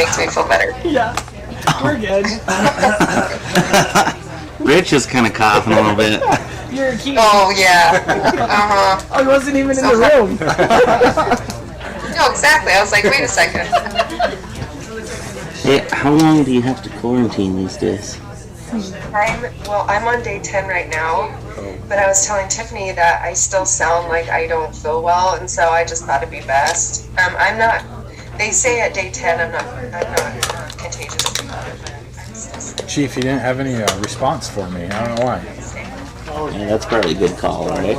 makes me feel better. Yeah, we're good. Rich is kind of coughing a little bit. You're a key. Oh, yeah. Uh-huh. Oh, he wasn't even in the room. No, exactly. I was like, wait a second. Hey, how long do you have to quarantine these days? I'm on day 10 right now, but I was telling Tiffany that I still sound like I don't feel well, and so I just thought it'd be best. I'm not, they say at day 10 I'm not contagious. Chief, you didn't have any response for me. I don't know why. Yeah, that's probably a good call, right?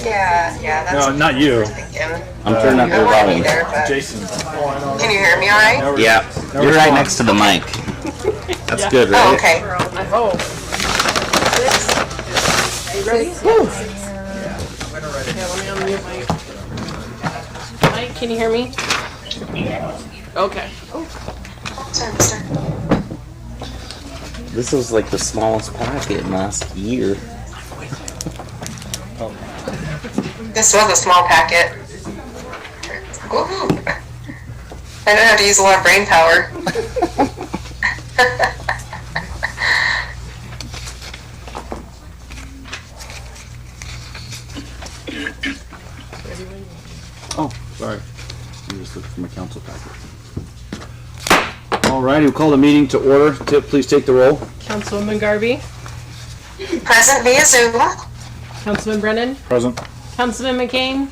Yeah, that's No, not you. I'm turning up I the won't be volume. there, but Jason. can you hear me all right? Yeah, you're right next to the mic. That's good, right? Oh, okay. I hope. Are you ready? Yeah, let me unmute my mic. Can you hear me? Okay. Sorry, mister. This was like the smallest packet in last year. This was a small packet. Woohoo. I don't have to use a lot of brain power. Oh, sorry. I'm just looking for my council packet. All righty, we'll call the meeting to order. Tip, please take the roll. Councilwoman Garvey. Present via Zoom. Councilman Brennan. Present. Councilman McCain.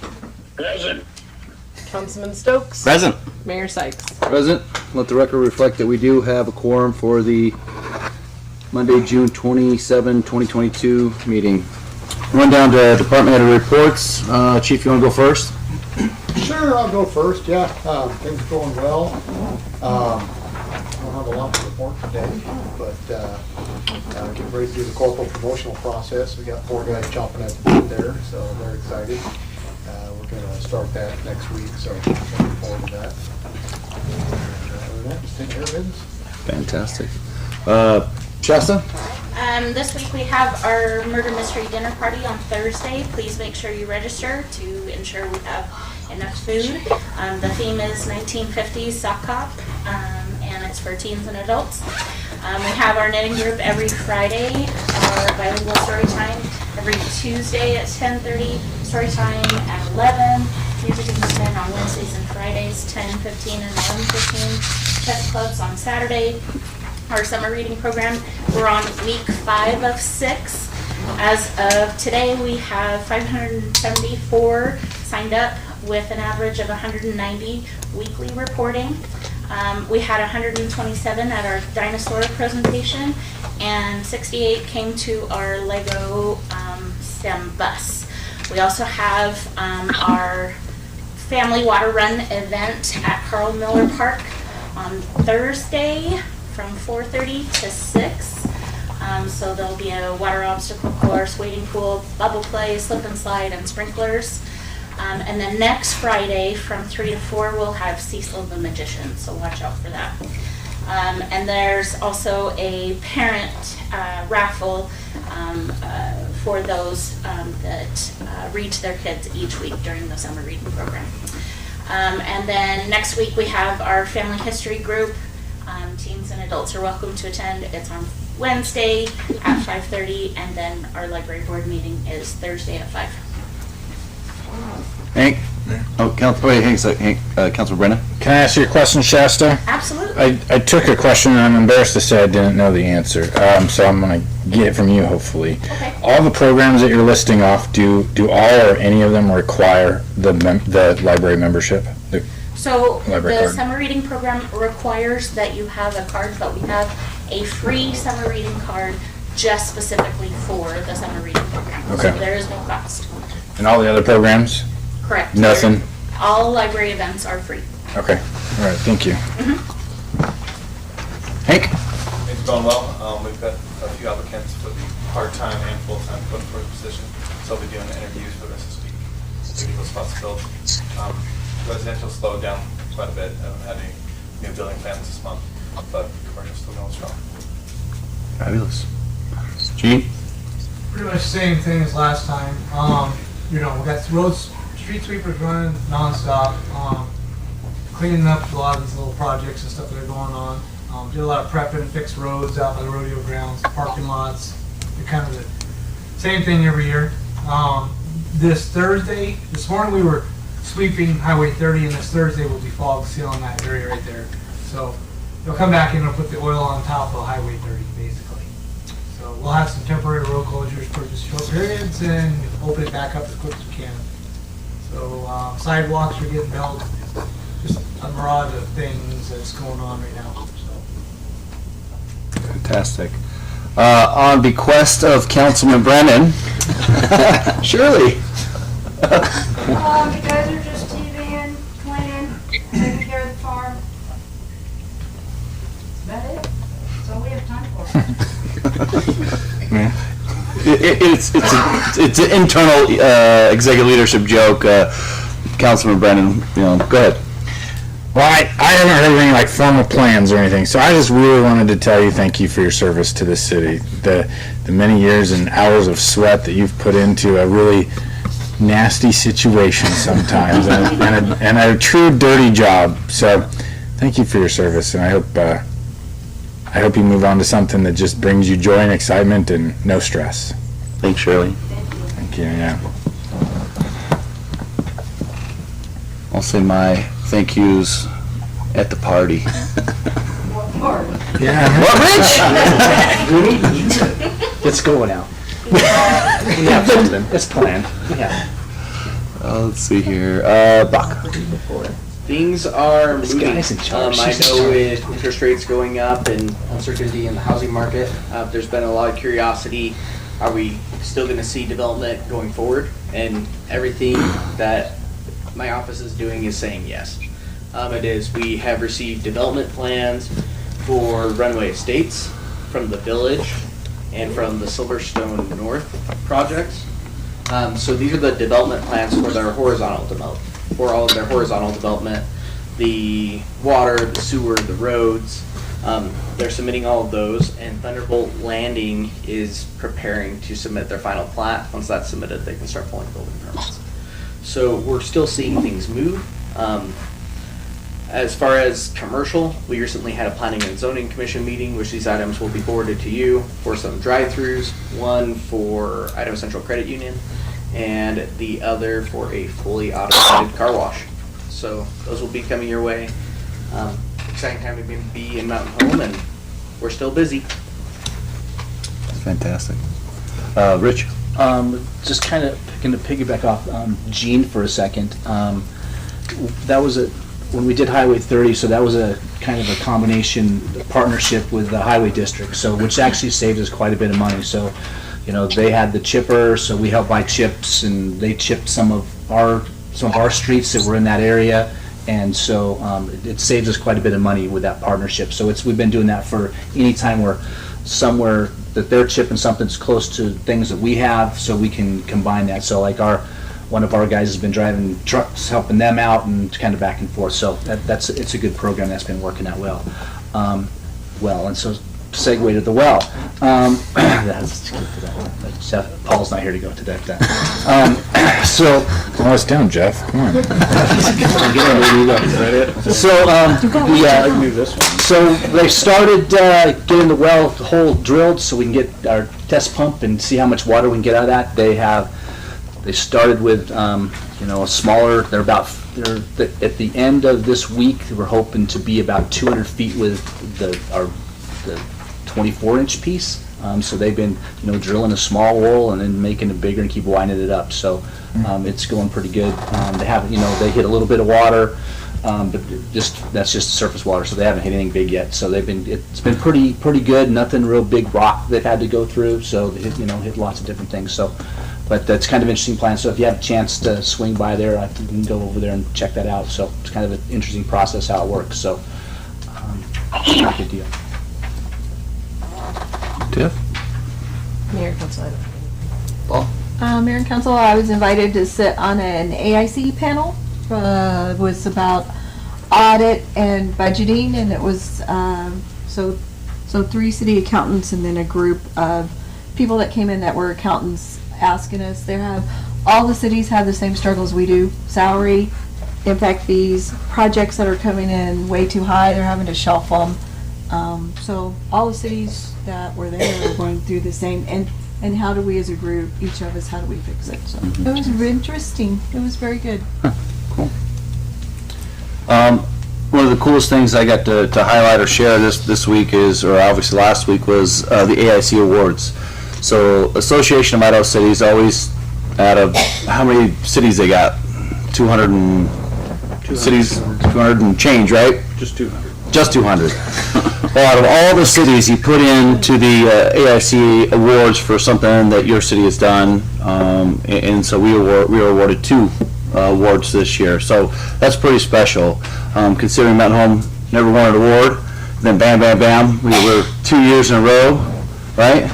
Present. Councilman Stokes. Present. Mayor Sykes. Present. Let the record reflect that we do have a quorum for the Monday, June 27, 2022 meeting. Run down to department head reports. Chief, you want to go first? Sure, I'll go first, yeah. Things are going well. I don't have a lot to report today, but getting ready to do the corporal promotional process. We got 4 guys chomping at the bit there, so they're excited. We're going to start that next week, so looking forward to that. Other than that, just take care of business. Fantastic. Shasta? This week we have our murder mystery dinner party on Thursday. Please make sure you register to ensure we have enough food. The theme is 1950s sock hop, and it's for teens and adults. We have our knitting group every Friday, our bilingual story time every Tuesday at 10:30, story time at 11, music and movement on Wednesdays and Fridays, 10:15 and 11:15, chess clubs on Saturday. Our summer reading program, we're on week 5 of 6. As of today, we have 574 signed up with an average of 190 weekly reporting. We had 127 at our dinosaur presentation, and 68 came to our Lego STEM bus. We also have our family water run event at Carl Miller Park on Thursday from 4:30 to 6. So there'll be a water obstacle course, wading pool, bubble play, slip and slide, and sprinklers. And then next Friday from 3 to 4 we'll have Cecil the Magician, so watch out for that. And there's also a parent raffle for those that read to their kids each week during the summer reading program. And then next week we have our family history group. Teens and adults are welcome to attend. It's on Wednesday at 5:30, and then our library board meeting is Thursday at 5. Hank? Oh, Councilor Brennan? Can I ask you a question, Shasta? Absolutely. I took a question and I'm embarrassed to say I didn't know the answer. So I'm going to get it from you, hopefully. Okay. All the programs that you're listing off, do all or any of them require the library membership? So Library the card. summer reading program requires that you have a card, but we have a free summer reading card just specifically for the summer reading program. Okay. So there is no cost. And all the other programs? Correct. Nothing? All library events are free. Okay. All right. Thank you. Hank? It's going well. We've got a few applicants for the part-time and full-time clerk for the position, so we'll be doing interviews for the rest of this week. Give those spots filled. Residential slowed down quite a bit. I haven't had any new building plans this month, but commercial's still going strong. Fabulous. Gene? Pretty much the same thing as last time. We got street sweepers running nonstop. cleaning up a lot of these little projects and stuff that are going on. Did a lot of prepping, fixed roads out by the rodeo grounds, parking lots, kind of the same thing every year. This morning we were sweeping Highway 30, and this Thursday will be fog sealing that area right there. So they'll come back and they'll put the oil on top of Highway 30, basically. So we'll have some temporary road closures for just short periods and open it back up as quick as we can. So sidewalks are getting built, just a mirage of things that's going on right now. Fantastic. On bequest of Councilman Brennan, Shirley. You guys are just TVing, cleaning, taking care of the farm. That's about it. That's all we have time for. It's an internal executive leadership joke. Councilman Brennan, go ahead. Well, I haven't heard anything like formal plans or anything, so I just really wanted to tell you thank you for your service to this city. The many years and hours of sweat that you've put into a really nasty situation sometimes, and a true dirty job. So, thank you for your service, and I hope you move on to something that just brings you joy and excitement and no stress. Thanks, Shirley. Thank you. Yeah. I'll say my thank yous at the party. What part? Yeah. What, Rich? We need to eat. It's going out. We have something. It's planned. Yeah. Let's see here. Buck. Things are This moving. guy's in charge. I He's in know charge. with interest rates going up and uncertainty in the housing market, there's been a lot of curiosity. Are we still going to see development going forward? And everything that my office is doing is saying yes. It is. We have received development plans for Runway Estates from the village and from the Silverstone North projects. So these are the development plans for their horizontal development, for all of their horizontal development, the water, the sewer, the roads. They're submitting all of those, and Thunderbolt Landing is preparing to submit their final plat. Once that's submitted, they can start pulling building permits. So we're still seeing things move. As far as commercial, we recently had a planning and zoning commission meeting, which these items will be forwarded to you for some drive-throughs, one for Idaho Central Credit Union, and the other for a fully automated car wash. So those will be coming your way. Exciting time to be in Mountain Home, and we're still busy. Fantastic. Rich? Just kind of going to piggyback off Gene for a second. That was when we did Highway 30, so that was a kind of a combination partnership with the Highway District, so which actually saved us quite a bit of money. So, they had the chipper, so we helped buy chips, and they chipped some of our streets that were in that area, and so it saves us quite a bit of money with that partnership. So we've been doing that for any time we're somewhere that they're chipping something's close to things that we have, so we can combine that. So like one of our guys has been driving trucks, helping them out, and kind of back and forth. So it's a good program that's been working out well. And so segue to the well. That's good for that. Paul's not here to go to that. Slow us down, Jeff. Come on. So they started getting the hole drilled so we can get our test pump and see how much water we can get out of that. They started with a smaller. They're at the end of this week. We're hoping to be about 200 feet with the 24-inch piece. So they've been drilling a small hole and then making it bigger and keep winding it up. So it's going pretty good. They haven't they hit a little bit of water, but that's just surface water. So they haven't hit anything big yet. So it's been pretty good. Nothing real big rock they've had to go through. So they hit lots of different things. So. But that's kind of an interesting plan. So if you have a chance to swing by there, you can go over there and check that out. So it's kind of an interesting process how it works. So not a good deal. Tiff? Mayor and Council. Mayor and Council, I was invited to sit on an AIC panel. It was about audit and budgeting, and it was so 3 city accountants and then a group of people that came in that were accountants asking us. All the cities have the same struggles we do: salary, impact fees, projects that are coming in way too high, they're having to shelf them. So all the cities that were there are going through the same, and how do we as a group, each of us, how do we fix it? So it was interesting. It was very good. Cool. One of the coolest things I got to highlight or share this week is, or obviously last week, was the AIC Awards. So Association of Idaho Cities always, out of how many cities they got? 200 cities, 200 and change, right? Just 200. Just 200. Well, out of all the cities, you put into the AIC Awards for something that your city has done, and so we were awarded 2 awards this year. So that's pretty special, considering Mountain Home never won an award. Then bam, bam, bam, we were 2 years in a row, right?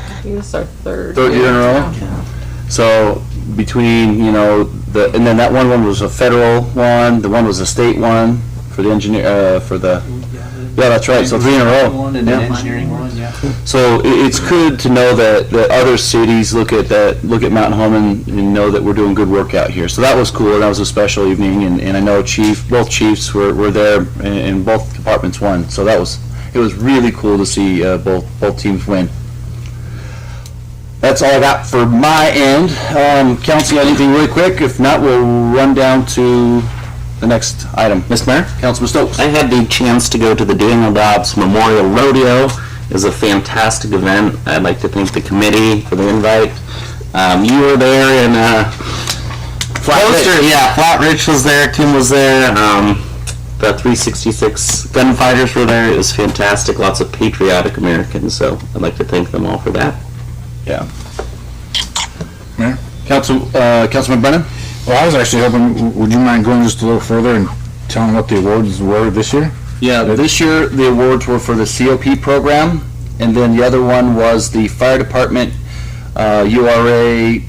I think this is our third Year in a row. So between, and then that one was a federal one, the one was a state one for the engineer, yeah, that's right, so 3 in a row. One and an engineering one, yeah. So it's good to know that other cities look at Mountain Home and know that we're doing good work out here. So that was cool. That was a special evening, and I know both chiefs were there, and both departments won. So it was really cool to see both teams win. That's all I got for my end. Council, anything really quick? If not, we'll run down to the next item. Mr. Mayor, Councilman Stokes. I had the chance to go to the Daniel Dobbs Memorial Rodeo. It was a fantastic event. I'd like to thank the committee for the invite. You were there, and Flat Rich was there, Tim was there, the 366 gunfighters were there. It was fantastic. Lots of patriotic Americans, so I'd like to thank them all for that. Yeah. Mayor? Councilman Brennan? Well, I was actually hoping, would you mind going just a little further and telling what the awards were this year? Yeah, this year the awards were for the COP program, and then the other one was the fire department URA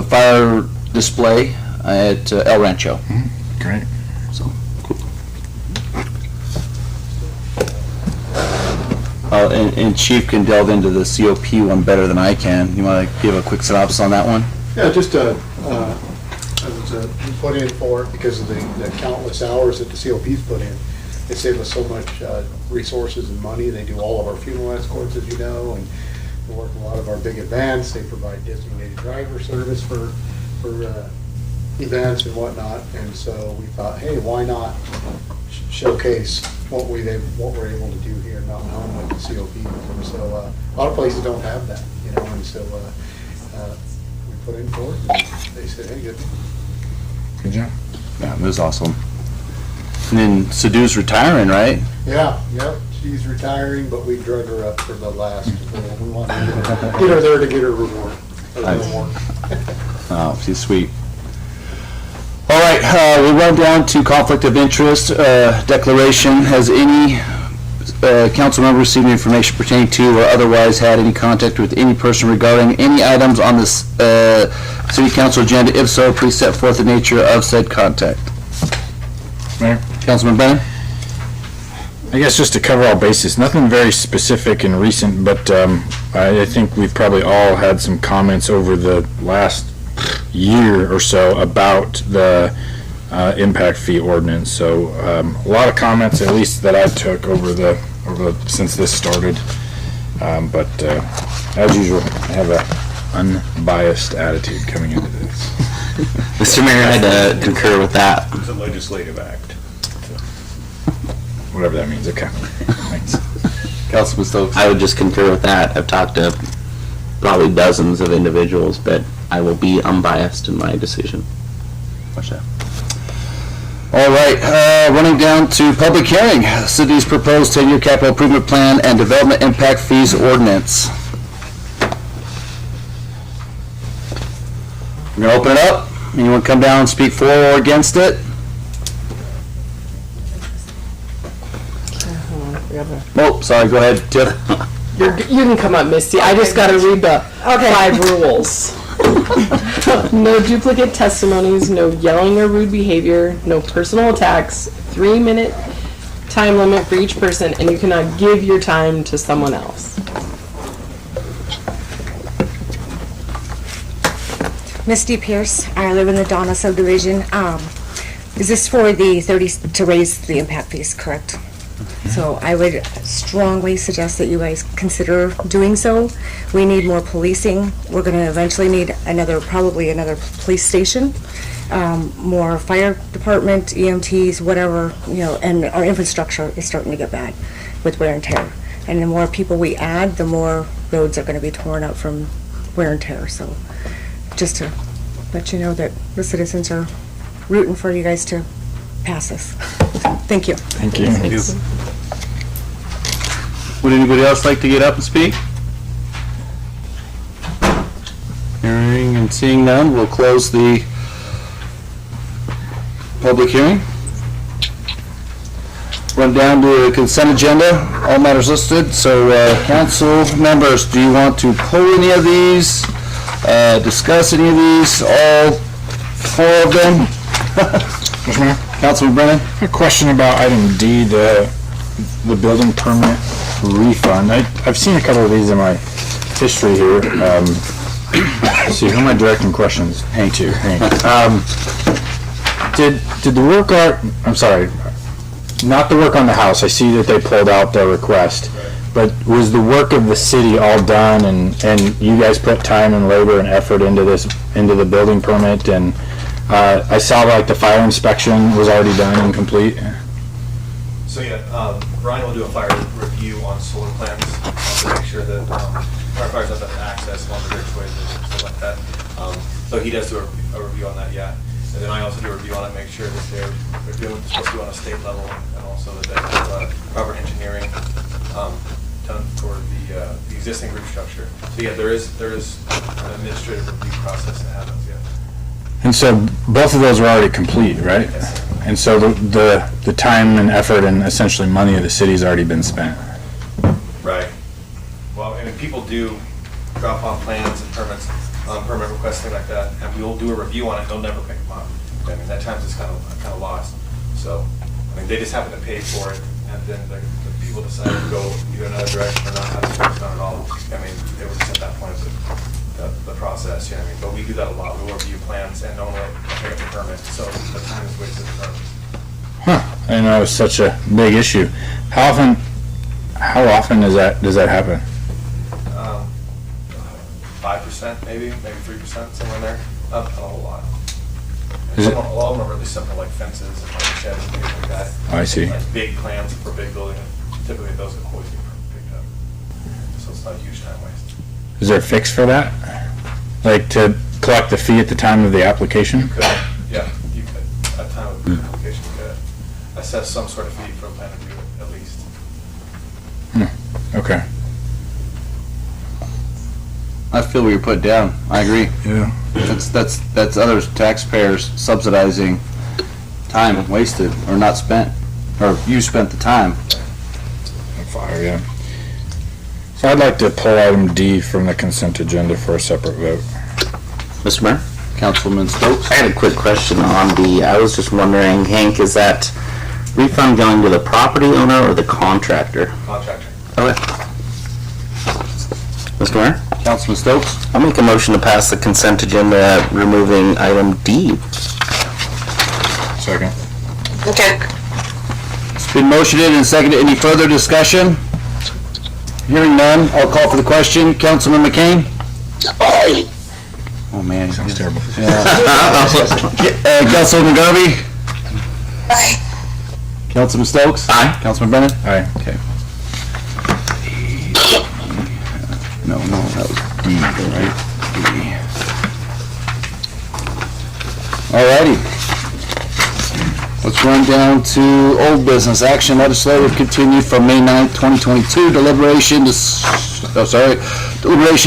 fire display at El Rancho. Great. So, cool. And Chief can delve into the COP one better than I can. You want to give a quick synopsis on that one? Yeah, just I was put in for it because of the countless hours that the COP's put in. They save us so much resources and money. They do all of our funeral escorts, as you know, and they work a lot of our big events. They provide designated driver service for events and whatnot. And so we thought, hey, why not showcase what we're able to do here in Mountain Home with the COP. And so a lot of places don't have that, and so we put in for it, and they said, hey, good job. Yeah, it was awesome. And then Sadu's retiring, right? Yeah, yep, she's retiring, but we drug her up for the last, we wanted to get her there to get her reward. Oh, she's sweet. All right, we'll run down to conflict of interest declaration. Has any council member received information pertaining to or otherwise had any contact with any person regarding any items on this city council agenda? If so, please set forth the nature of said contact. Mayor? Councilman Brennan? I guess just to cover all bases, nothing very specific and recent, but I think we've probably all had some comments over the last year or so about the impact fee ordinance. So a lot of comments, at least that I took over the since this started. But as usual, I have an unbiased attitude coming into this. Mr. Mayor, I'd concur with that. It's a legislative act. Whatever that means. Okay. Thanks. Councilman Stokes. I would just concur with that. I've talked to probably dozens of individuals, but I will be unbiased in my decision. Watch that. All right, running down to public hearing. City's proposed 10-year capital improvement plan and development impact fees ordinance. We're gonna open it up. Anyone come down and speak for or against it? Oh, sorry, go ahead, Tiff. You can come up, Misty. I just got to read the 5 rules. No duplicate testimonies, no yelling or rude behavior, no personal attacks, 3-minute time limit for each person, and you cannot give your time to someone else. Misty Pierce. I live in the Donna subdivision. Is this for the 30, to raise the impact fees, correct? So I would strongly suggest that you guys consider doing so. We need more policing. We're gonna eventually need probably another police station, more fire department, EMTs, whatever, and our infrastructure is starting to get bad with wear and tear. And the more people we add, the more roads are gonna be torn up from wear and tear. So just to let you know that the citizens are rooting for you guys to pass this. Thank you. Thank you. Would anybody else like to get up and speak? Hearing and seeing none, we'll close the public hearing. Run down to the consent agenda, all matters listed. So, council members, do you want to pull any of these? Discuss any of these? All 4 of them? Mr. Mayor? Councilman Brennan? A question about item D, the building permit refund. I've seen a couple of these in my history here. Let's see, who am I directing questions? Hank to. Hank. Did the work I'm sorry, not the work on the house. I see that they pulled out their request. But was the work of the city all done and you guys put time and labor and effort into the building permit? And I saw like the fire inspection was already done and complete. So yeah, Brian will do a fire review on solar plans to make sure that firefighters have access along the bridgeways and stuff like that. So he does do a review on that, yeah. And then I also do a review on it, make sure that they're doing what they're supposed to do on a state level, and also that they have proper engineering done for the existing roof structure. So yeah, there is an administrative review process that happens, yeah. And so both of those were already complete, right? Yes. And so the time and effort and essentially money of the city's already been spent. Right. Well, I mean, people do drop off plans and permits, permit requests, things like that, and we'll do a review on it, they'll never pick them up. I mean, at times it's kind of lost. So, I mean, they just happen to pay for it, and then the people decide to go either another direction or not have it done at all. I mean, they were just at that point of the process, you know what I mean? But we do that a lot. We'll review plans and normally pick up the permit, so the time is wasted regardless. Huh. I know it's such a big issue. How often does that happen? 5% maybe 3%, somewhere in there. Not a whole lot. Is it? A lot of them are really simple, like fences and like sheds and things like that. Oh, I see. Like big plans for big buildings. Typically, those get always get picked up. So it's not a huge time waste. Is there a fix for that? Like to collect the fee at the time of the application? You could, yeah, you could. At the time of the application, you could assess some sort of fee for a plan review at least. Okay. I feel what you're putting down. I agree. Yeah. That's other taxpayers subsidizing time wasted or not spent, or you spent the time. Fire, yeah. So I'd like to pull item D from the consent agenda for a separate vote. Mr. Mayor? Councilman Stokes? I had a quick question on I was just wondering, Hank, is that refund going to the property owner or the contractor? Contractor. Okay. Mr. Mayor? Councilman Stokes? I'll make a motion to pass the consent agenda removing item D. Second. Okay. It's been motioned and seconded. Any further discussion? Hearing none, I'll call for the question. Councilman McCain? Aye. Oh, man. Sounds terrible. Yeah. Councilman Garvey? Aye. Councilman Stokes? Aye. Councilman Brennan? Aye. Okay. No, that was D, right? D. Alrighty. Let's run down to old business. Action legislative continued from May 9th, 2022. Deliberation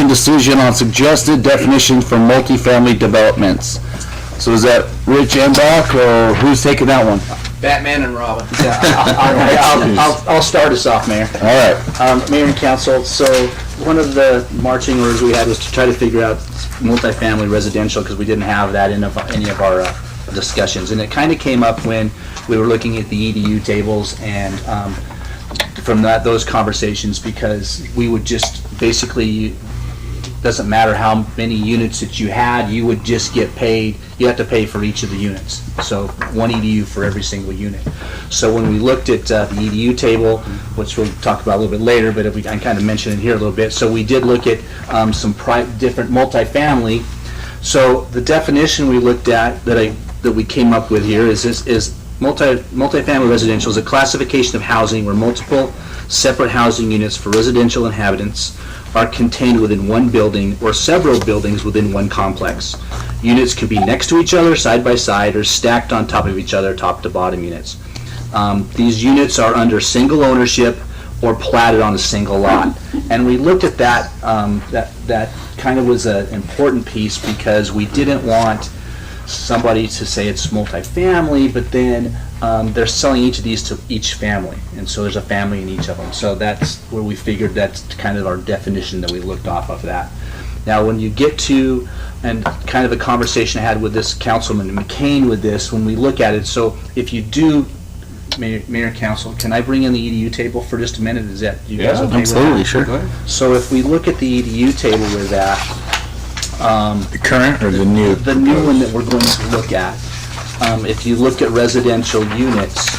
decision on suggested definitions for multifamily developments. So is that Rich Embach, or who's taking that one? Batman and Robin. I'll start us off, Mayor. All right. Mayor and Council, so one of the marching orders we had was to try to figure out multifamily residential, because we didn't have that in any of our discussions. And it kind of came up when we were looking at the EDU tables and from those conversations, because we would just basically doesn't matter how many units that you had, you would just get paid, you have to pay for each of the units. So 1 EDU for every single unit. So when we looked at the EDU table, which we'll talk about a little bit later, but if we can kind of mention it here a little bit. So we did look at some different multifamily. So the definition we looked at that we came up with here is multifamily residential is a classification of housing where multiple separate housing units for residential inhabitants are contained within one building or several buildings within one complex. Units could be next to each other, side by side, or stacked on top of each other, top to bottom units. These units are under single ownership or platted on a single lot. And we looked at that, that kind of was an important piece because we didn't want somebody to say it's multifamily, but then they're selling each of these to each family, and so there's a family in each of them. So that's where we figured that's kind of our definition that we looked off of that. Now, when you get to, and kind of a conversation I had with this Councilman McCain with this, when we look at it, so if you do, Mayor and Council, can I bring in the EDU table for just a minute? Is that you guys okay absolutely, with that? sure. Go ahead. So if we look at the EDU table with that, The current or the new? the new one that we're going to look at, if you look at residential units,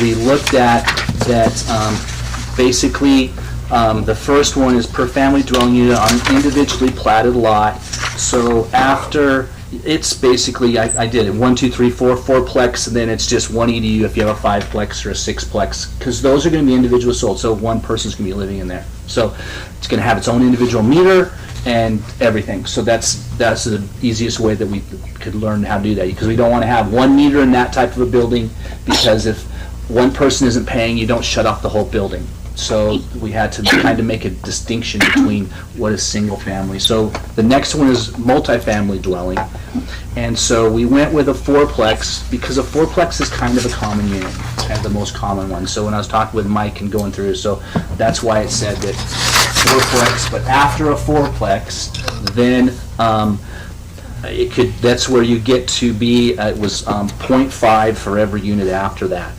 we looked at that basically the first one is per family dwelling unit on an individually platted lot. So after, it's basically, I did it, 1, 2, 3, 4, fourplex, and then it's just 1 EDU if you have a 5-plex or a 6-plex, because those are going to be individually sold, so one person's going to be living in there. So it's going to have its own individual meter and everything. So that's the easiest way that we could learn how to do that, because we don't want to have one meter in that type of a building, because if one person isn't paying, you don't shut off the whole building. So we had to kind of make a distinction between what is single family. So the next one is multifamily dwelling. And so we went with a 4-plex because a 4-plex is kind of a common unit. It's kind of the most common one. So when I was talking with Mike and going through, so that's why it said that 4-plex, but after a 4-plex, then it could, that's where you get to be, it was 0.5 for every unit after that.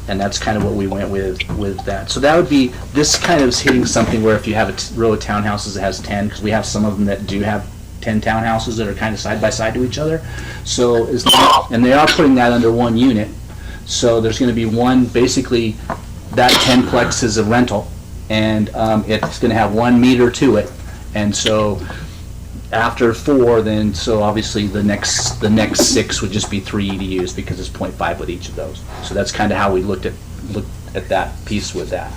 And that's kind of what we went with that. So that would be, this kind of is hitting something where if you have a row of townhouses that has 10, because we have some of them that do have 10 townhouses that are kind of side by side to each other. So, and they are putting that under one unit. So there's going to be one, basically, that 10-plex is a rental, and it's going to have 1 meter to it. And so after 4, then, so obviously the next 6 would just be 3 EDUs because it's 0.5 with each of those. So that's kind of how we looked at that piece with that.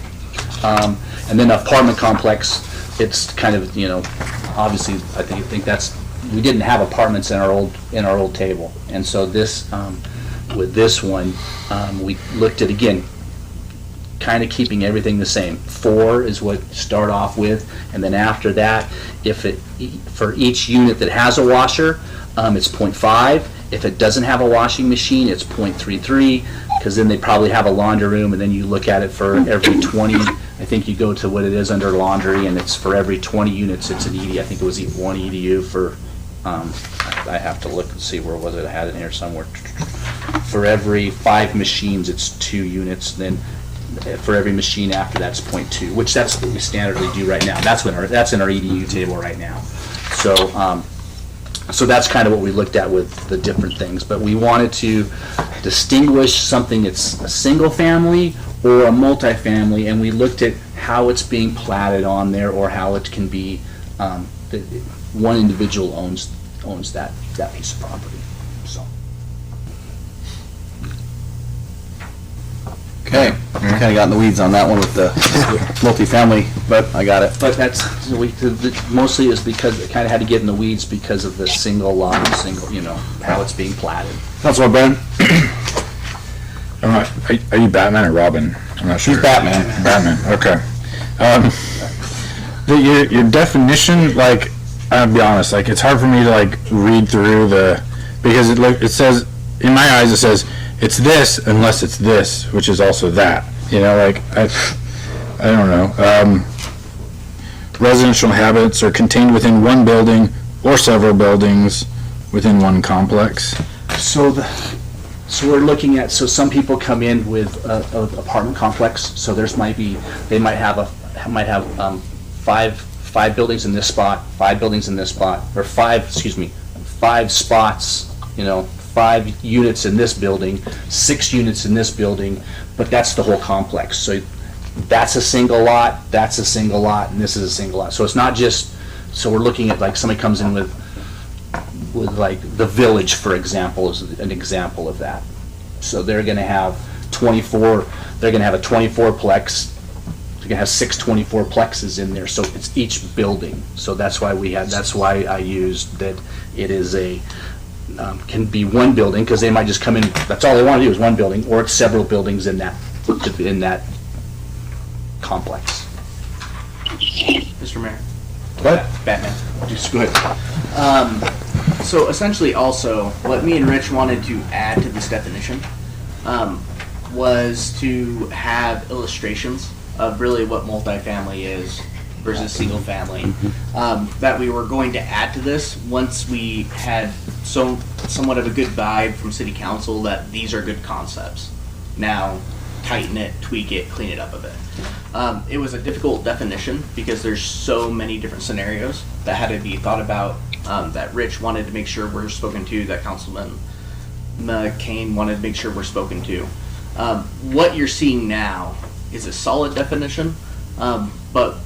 And then apartment complex, it's kind of, you know, obviously I think that's, we didn't have apartments in our old table, and so this with this one we looked at, again, kind of keeping everything the same. 4 is what you start off with, and then after that, if it, for each unit that has a washer, it's 0.5. If it doesn't have a washing machine, it's 0.33, because then they probably have a laundry room, and then you look at it for every 20, I think you go to what it is under laundry, and it's for every 20 units, it's an EDU. I think it was 1 EDU for, I have to look and see, where was it? I had it in here somewhere. For every 5 machines, it's 2 units, then for every machine after that's 0.2, which that's what we standardly do right now. That's in our EDU table right now. So so that's kind of what we looked at with the different things. But we wanted to distinguish something that's a single family or a multifamily, and we looked at how it's being platted on there, or how it can be that one individual owns that piece of property. So. Okay, kind of got in the weeds on that one with the multifamily, but I got it. But that's, mostly is because it kind of had to get in the weeds because of the single lot, you know, how it's being platted. Councilor Ben? Are you Batman or Robin? I'm not sure. He's Batman. Batman, okay. Your definition, like, I'll be honest, like, it's hard for me to, like, read through because it says, in my eyes, it says, it's this unless it's this, which is also that. You know, like, I don't know. Residential habits are contained within one building or several buildings within one complex. So we're looking at, so some people come in with an apartment complex, so they might have 5 5 buildings in this spot, 5 buildings in this spot, or 5 spots, 5 units in this building, 6 units in this building, but that's the whole complex. So that's a single lot, that's a single lot, and this is a single lot. So it's not just, so we're looking at like somebody comes in with like the Village, for example, is an example of that. So they're gonna have 24, they're gonna have a 24-plex, they're gonna have 6 24-plexes in there, so it's each building. So that's why I used that it is can be one building, because they might just come in, that's all they wanna do is one building, or it's several buildings in that complex. Mr. Mayor. What? Batman, just go ahead. So essentially also, what me and Rich wanted to add to this definition was to have illustrations of really what multifamily is versus single family. That we were going to add to this once we had somewhat of a good vibe from City Council that these are good concepts. Now, tighten it, tweak it, clean it up a bit. It was a difficult definition because there's so many different scenarios that had to be thought about, that Rich wanted to make sure we're spoken to, that Councilman McCain wanted to make sure we're spoken to. What you're seeing now is a solid definition, but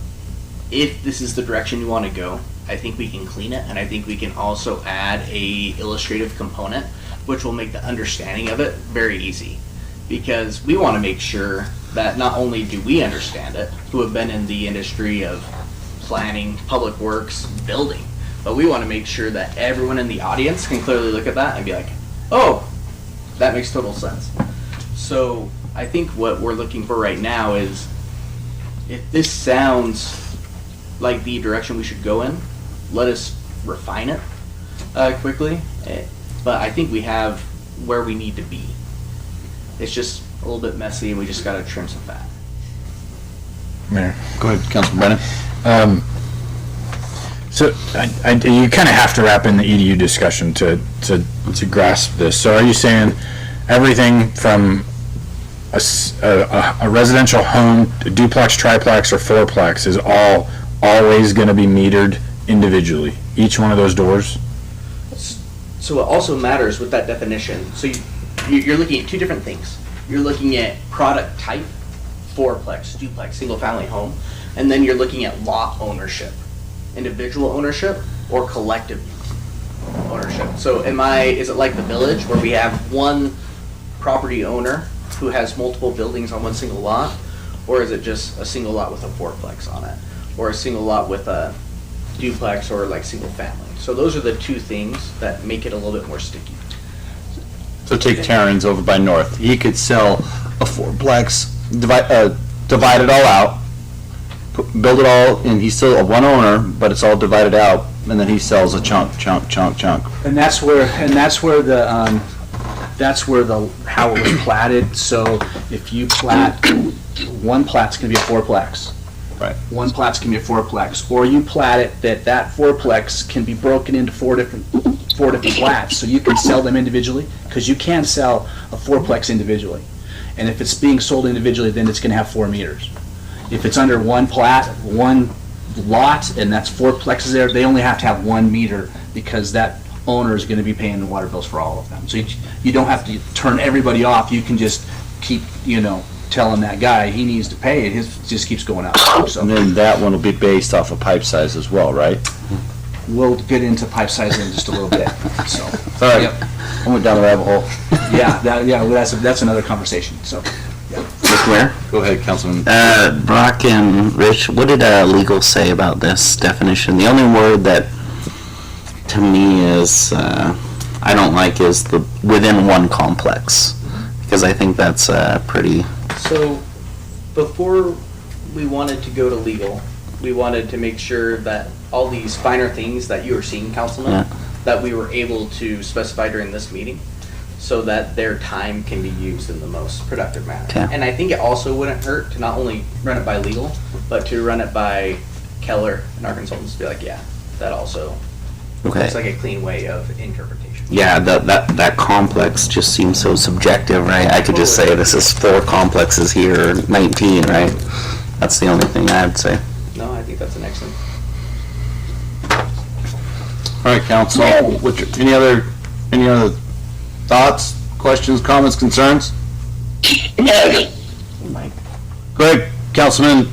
if this is the direction you want to go, I think we can clean it, and I think we can also add a illustrative component, which will make the understanding of it very easy. Because we want to make sure that not only do we understand it, who have been in the industry of planning, public works, building, but we want to make sure that everyone in the audience can clearly look at that and be like, oh, that makes total sense. So I think what we're looking for right now is, if this sounds like the direction we should go in, let us refine it quickly. But I think we have where we need to be. It's just a little bit messy, and we just got to trim some fat. Mayor. Go ahead, Councilman Brennan. So you kind of have to wrap in the EDU discussion to grasp this. So are you saying everything from a residential home, a duplex, triplex, or fourplex is always going to be metered individually, each one of those doors? So it also matters with that definition. So you're looking at two different things. You're looking at product type, fourplex, duplex, single family home, and then you're looking at lot ownership, individual ownership or collective ownership. So is it like the Village where we have one property owner who has multiple buildings on one single lot, or is it just a single lot with a fourplex on it, or a single lot with a duplex or like single family? So those are the two things that make it a little bit more sticky. So take Terrence over by North. He could sell a fourplex, divide it all out, build it all, and he's still a one owner, but it's all divided out, and then he sells a chunk. And that's where how it was platted. So if you plat, one plat's gonna be a fourplex. Right. One plat's gonna be a fourplex, or you plat it that fourplex can be broken into four different plats, so you can sell them individually, because you can sell a fourplex individually. And if it's being sold individually, then it's gonna have 4 meters. If it's under one plat, one lot, and that's 4 plexes there, they only have to have 1 meter, because that owner is gonna be paying the water bills for all of them. So you don't have to turn everybody off, you can just keep, telling that guy he needs to pay, and his just keeps going up. So And then that one will be based off of pipe size as well, right? we'll get into pipe size in just a little bit, so. Sorry, Yep. I went down the rabbit hole. That's another conversation, so. Mr. Mayor? Go ahead, Councilman. Brock and Rich, what did legal say about this definition? The only word that to me is I don't like is the within one complex, because I think that's pretty. So before we wanted to go to legal, we wanted to make sure that all these finer things that you are seeing, Councilman, that we were able to specify during this meeting, so that their time can be used in the most productive manner. Okay. And I think it also wouldn't hurt to not only run it by legal, but to run it by Keller and our consultants to be like, yeah, that also looks like a clean way of interpretation. Yeah, that complex just seems so subjective, right? I could just say this is 4 complexes here, or 19, right? That's the only thing I'd say. No, I think that's an excellent. All right, council, any other thoughts, questions, comments, concerns? No. Greg, Councilman.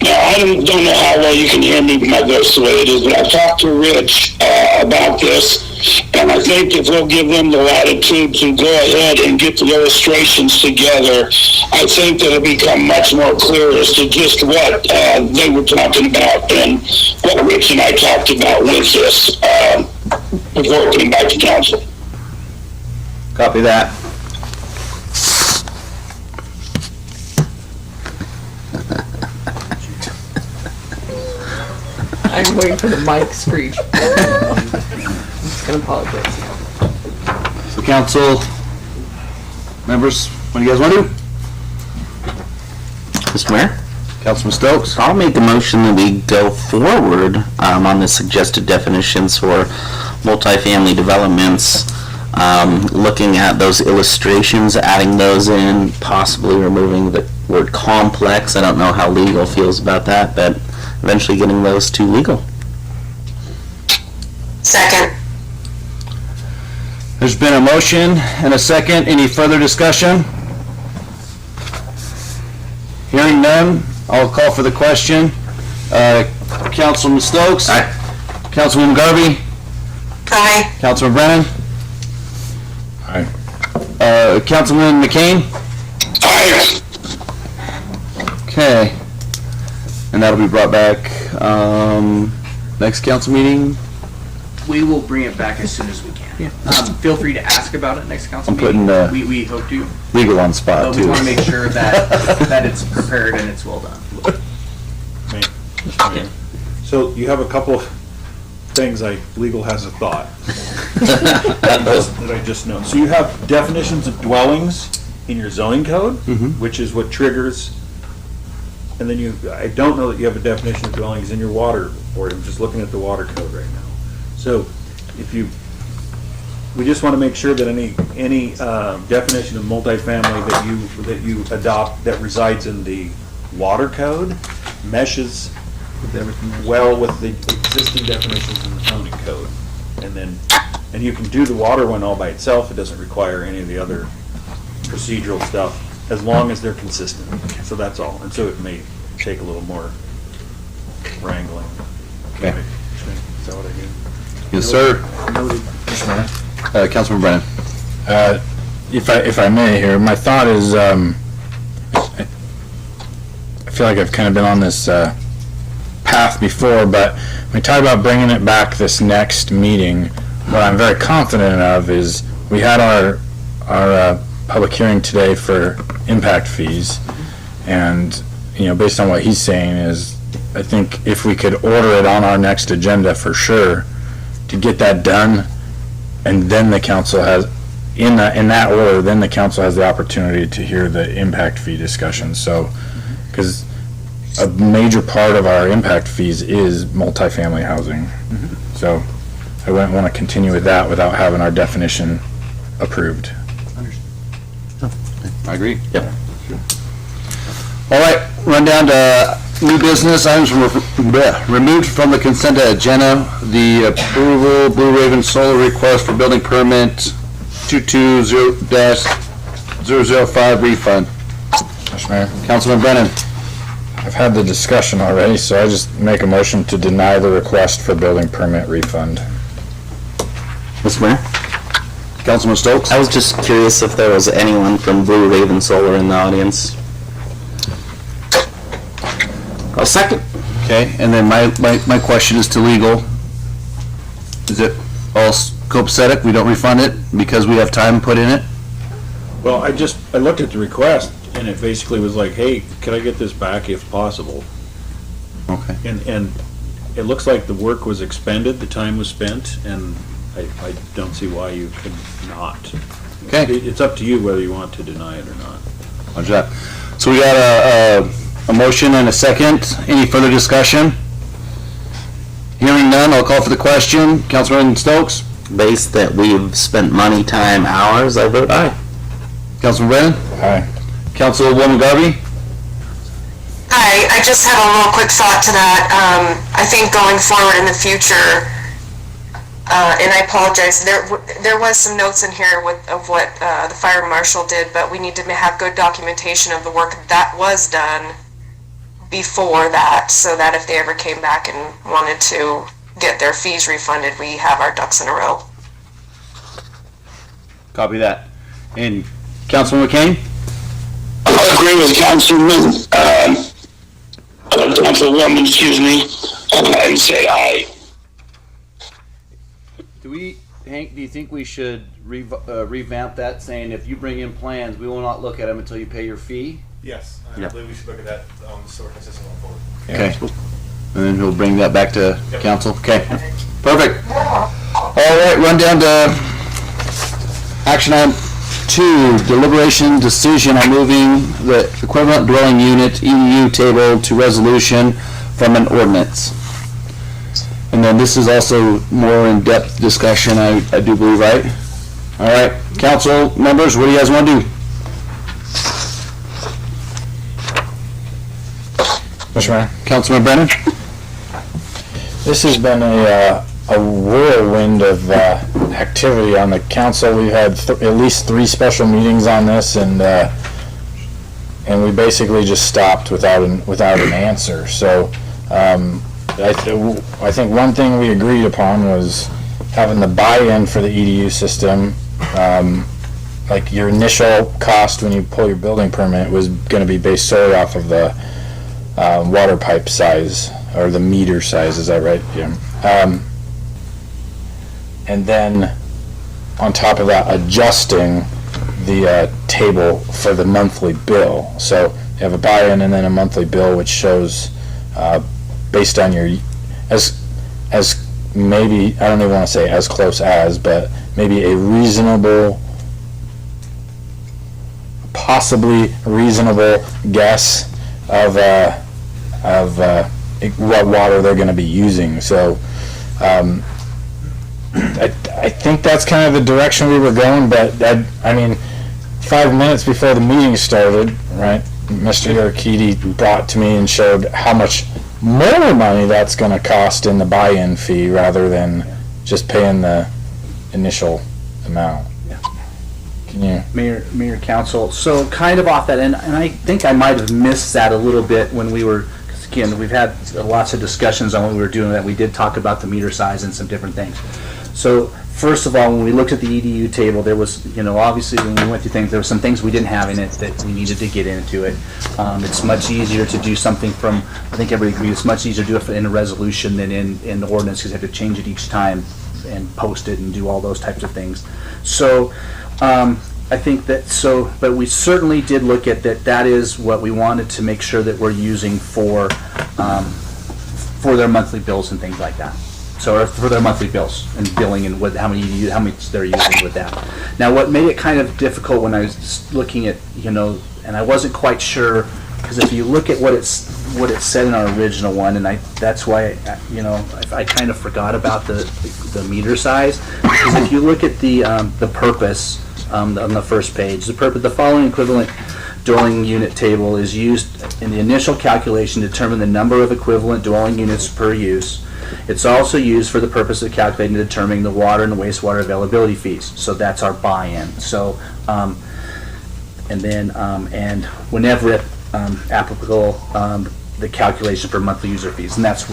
I don't know how well you can hear me with my voice the way it is, but I talked to Rich about this, and I think if we'll give them the latitude to go ahead and get the illustrations together, I think that it'll become much more clear as to just what they were talking about and what Rich and I talked about with this before it came back to council. Copy that. I'm waiting for the mic screech. I'm just gonna apologize. So council members, what do you guys want to do? Mr. Mayor? Councilman Stokes? I'll make a motion that we go forward on the suggested definitions for multifamily developments, looking at those illustrations, adding those in, possibly removing the word complex. I don't know how legal feels about that, but eventually getting those to legal. Second. There's been a motion and a second. Any further discussion? Hearing none, I'll call for the question. Councilman Stokes? Aye. Councilwoman Garvey? Aye. Councilman Brennan? Aye. Councilman McCain? Aye. Okay. And that'll be brought back next council meeting. We will bring it back as soon as we can. Feel free to ask about it next council I'm putting, meeting. We hope to. Legal on spot, But too. we want to make sure that, that it's prepared and it's well done. So you have a couple of things legal has a thought that I just know. So you have definitions of dwellings in your zoning code, which is what triggers, and then I don't know that you have a definition of dwellings in your water, or I'm just looking at the water code right now. So we just want to make sure that any definition of multifamily that you adopt that resides in the water code meshes well with the existing definitions in the zoning code. And you can do the water one all by itself. It doesn't require any of the other procedural stuff, as long as they're consistent. So that's all. And so it may take a little more wrangling. Okay. Is that what I do? Yes, sir. Noted. Councilman Brennan. If I may here, my thought is, I feel like I've kind of been on this path before, but we talked about bringing it back this next meeting. What I'm very confident of is we had our public hearing today for impact fees, and based on what he's saying is, I think if we could order it on our next agenda for sure to get that done, and then the council has in that order, then the council has the opportunity to hear the impact fee discussion. So, because a major part of our impact fees is multifamily housing. So I wouldn't want to continue with that without having our definition approved. I agree. Yep. All right, run down to new business items removed from the consent agenda. The approval Blue Raven Solar request for building permit 220-005 refund. Mr. Mayor. Councilman Brennan. I've had the discussion already, so I just make a motion to deny the request for building permit refund. Mr. Mayor? Councilman Stokes? I was just curious if there was anyone from Blue Raven Solar in the audience. I'll second. Okay, and then my question is to legal. Is it all copacetic? We don't refund it because we have time put in it? Well, I looked at the request, and it basically was like, hey, can I get this back if possible? Okay. And it looks like the work was expended, the time was spent, and I don't see why you could not. Okay. It's up to you whether you want to deny it or not. Roger that. So we got a motion and a second. Any further discussion? Hearing none, I'll call for the question. Councilman Stokes? Based that we've spent money, time, hours, I vote aye. Councilman Brennan? Aye. Councilwoman Garvey? I just have a real quick thought to that. I think going forward in the future, And I apologize, there was some notes in here of what the fire marshal did, but we need to have good documentation of the work that was done before that, so that if they ever came back and wanted to get their fees refunded, we have our ducks in a row. Copy that. And Councilman McCain? I agree with Councilwoman, excuse me, and say aye. Hank, do you think we should revamp that, saying if you bring in plans, we will not look at them until you pay your fee? Yes, I believe we should look at that so we're consistent going forward. Okay. And then he'll bring that back to council? Okay. Perfect. All right, run down to action item 2, deliberation decision on moving the equivalent dwelling unit EDU table to resolution from an ordinance. And then this is also more in-depth discussion, I do believe, right? All right, council members, what do you guys want to do? Mr. Mayor? Councilman Brennan? This has been a whirlwind of activity on the council. We've had at least 3 special meetings on this, and we basically just stopped without an answer. So I think one thing we agreed upon was having the buy-in for the EDU system. Like your initial cost when you pull your building permit was going to be based solely off of the water pipe size, or the meter size. Is that right, Jim? And then on top of that, adjusting the table for the monthly bill. So you have a buy-in and then a monthly bill, which shows based on your as maybe, I don't even want to say as close as, but maybe a reasonable, possibly reasonable guess of what water they're going to be using. So I think that's kind of the direction we were going, but I mean, 5 minutes before the meeting started, right, Mr. Yorkiti brought to me and showed how much more money that's going to cost in the buy-in fee rather than just paying the initial amount. Can you? Mayor, council, so kind of off that, and I think I might have missed that a little bit when we were, because again, we've had lots of discussions on what we were doing, that we did talk about the meter size and some different things. So first of all, when we looked at the EDU table, there was, obviously when we went through things, there were some things we didn't have in it that we needed to get into it. It's much easier to do something from, I think everybody agrees, it's much easier to do it in a resolution than in the ordinance, because you have to change it each time and post it and do all those types of things. So I think that, but we certainly did look at that is what we wanted to make sure that we're using for their monthly bills and things like that. So for their monthly bills and billing and how much they're using with that. Now, what made it kind of difficult when I was looking at, and I wasn't quite sure, because if you look at what it said in our original one, and that's why I kind of forgot about the meter size, because if you look at the purpose on the first page, the following equivalent dwelling unit table is used in the initial calculation to determine the number of equivalent dwelling units per use. It's also used for the purpose of calculating and determining the water and wastewater availability fees. So that's our buy-in. So, and whenever applicable, the calculation for monthly user fees, and that's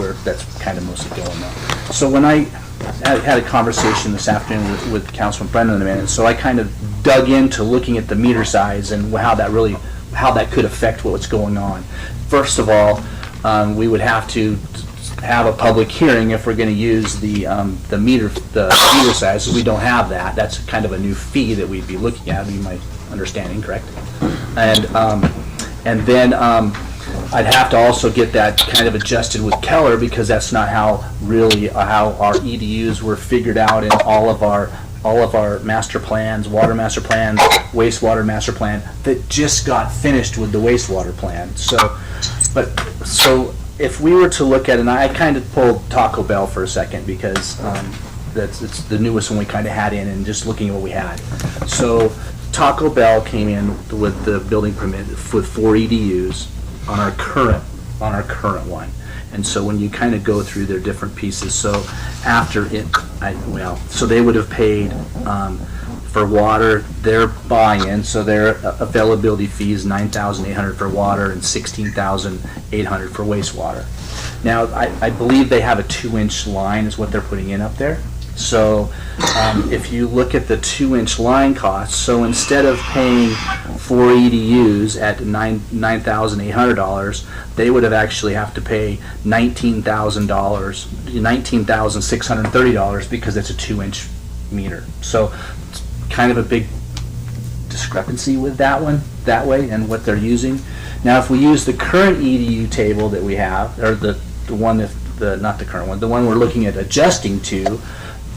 kind of mostly going on. So when I had a conversation this afternoon with Councilman Brennan in a minute, so I kind of dug into looking at the meter size and how that could affect what's going on. First of all, we would have to have a public hearing if we're going to use the meter size. So we don't have that. That's kind of a new fee that we'd be looking at. Be my understanding, correct? And then I'd have to also get that kind of adjusted with Keller, because that's not how our EDUs were figured out in all of our master plans, water master plans, wastewater master plan that just got finished with the wastewater plan. So if we were to look at, and I kind of pulled Taco Bell for a second, because it's the newest one we kind of had in, and just looking at what we had. So Taco Bell came in with the building permit with 4 EDUs on our current one, And so when you kind of go through their different pieces, so after it, so they would have paid for water, their buy-in, so their availability fee is $9,800 for water and $16,800 for wastewater. Now, I believe they have a 2-inch line is what they're putting in up there. So if you look at the 2-inch line cost, so instead of paying 4 EDUs at $9,800, they would have actually have to pay $19,630 because it's a 2-inch meter. So it's kind of a big discrepancy with that one, that way, and what they're using. Now, if we use the current EDU table that we have, or the one that, not the current one, the one we're looking at adjusting to,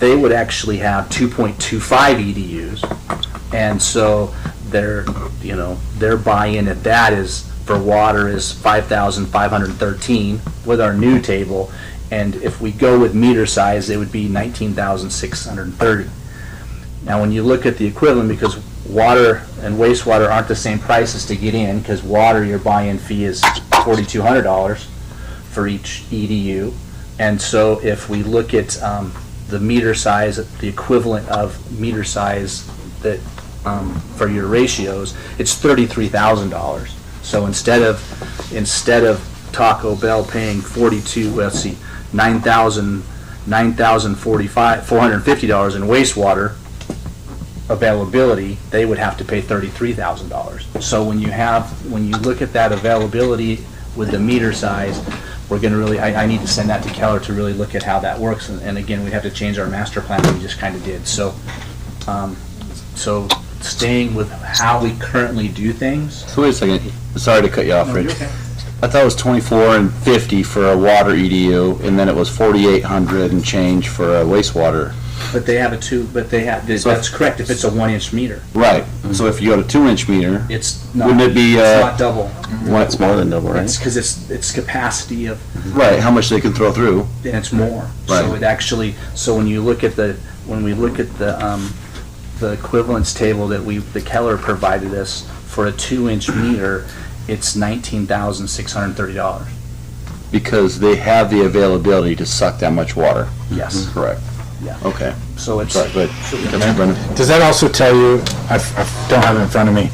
they would actually have 2.25 EDUs, and so their buy-in at that is for water is $5,513 with our new table, and if we go with meter size, it would be $19,630. Now, when you look at the equivalent, because water and wastewater aren't the same prices to get in, because water, your buy-in fee is $4,200 for each EDU, and so if we look at the meter size, the equivalent of meter size that for your ratios, it's $33,000. So instead of Taco Bell paying $9,450 in wastewater availability, they would have to pay $33,000. So when you look at that availability with the meter size, we're going to really, I need to send that to Keller to really look at how that works. And again, we'd have to change our master plan that we just kind of did. So, so staying with how we currently do things. So wait a second, sorry to cut you off, No, Rich. you're okay. I thought it was $24 and $50 for a water EDU, and then it was $4,800 and change for a wastewater. But they have that's correct, if it's a 1-inch meter. Right, so if you got a 2-inch meter, It's not, wouldn't it be, it's not double. well, it's more than double, right? It's because it's capacity of, Right, how much they can throw through. and it's more. So Right. it actually, so when we look at the equivalence table that Keller provided us for a 2-inch meter, it's $19,630. Because they have the availability to suck that much water. Yes. Correct. Yeah. Okay. So it's. Sorry, good. Brendan. Does that also tell you, I don't have it in front of me,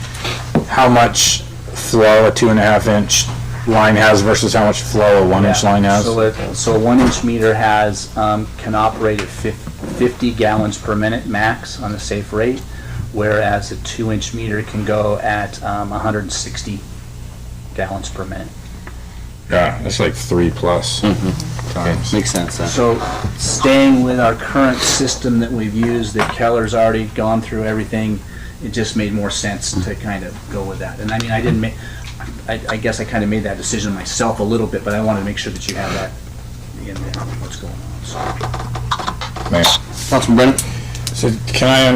how much flow a 2.5-inch line has versus how much flow a 1-inch line has? So a 1-inch meter has, can operate at 50 gallons per minute max on a safe rate, whereas a 2-inch meter can go at 160 gallons per minute. Yeah, that's like 3+ times. Okay, makes sense then. So staying with our current system that we've used, that Keller's already gone through everything, it just made more sense to kind of go with that. And I mean, I guess I kind of made that decision myself a little bit, but I wanted to make sure that you have that in there, what's going on, so. Councilman Brennan? So can I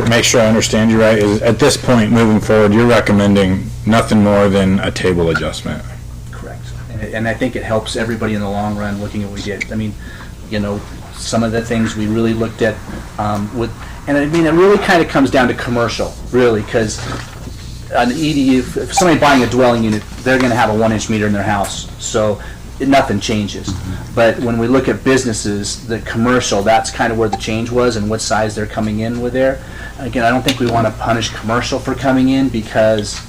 make sure I understand you right? Is at this point, moving forward, you're recommending nothing more than a table adjustment? Correct. And I think it helps everybody in the long run looking at what we did. I mean, some of the things we really looked at and I mean, it really kind of comes down to commercial, really, because an EDU, if somebody buying a dwelling unit, they're going to have a 1-inch meter in their house, so nothing changes. But when we look at businesses, the commercial, that's kind of where the change was and what size they're coming in with there. Again, I don't think we want to punish commercial for coming in because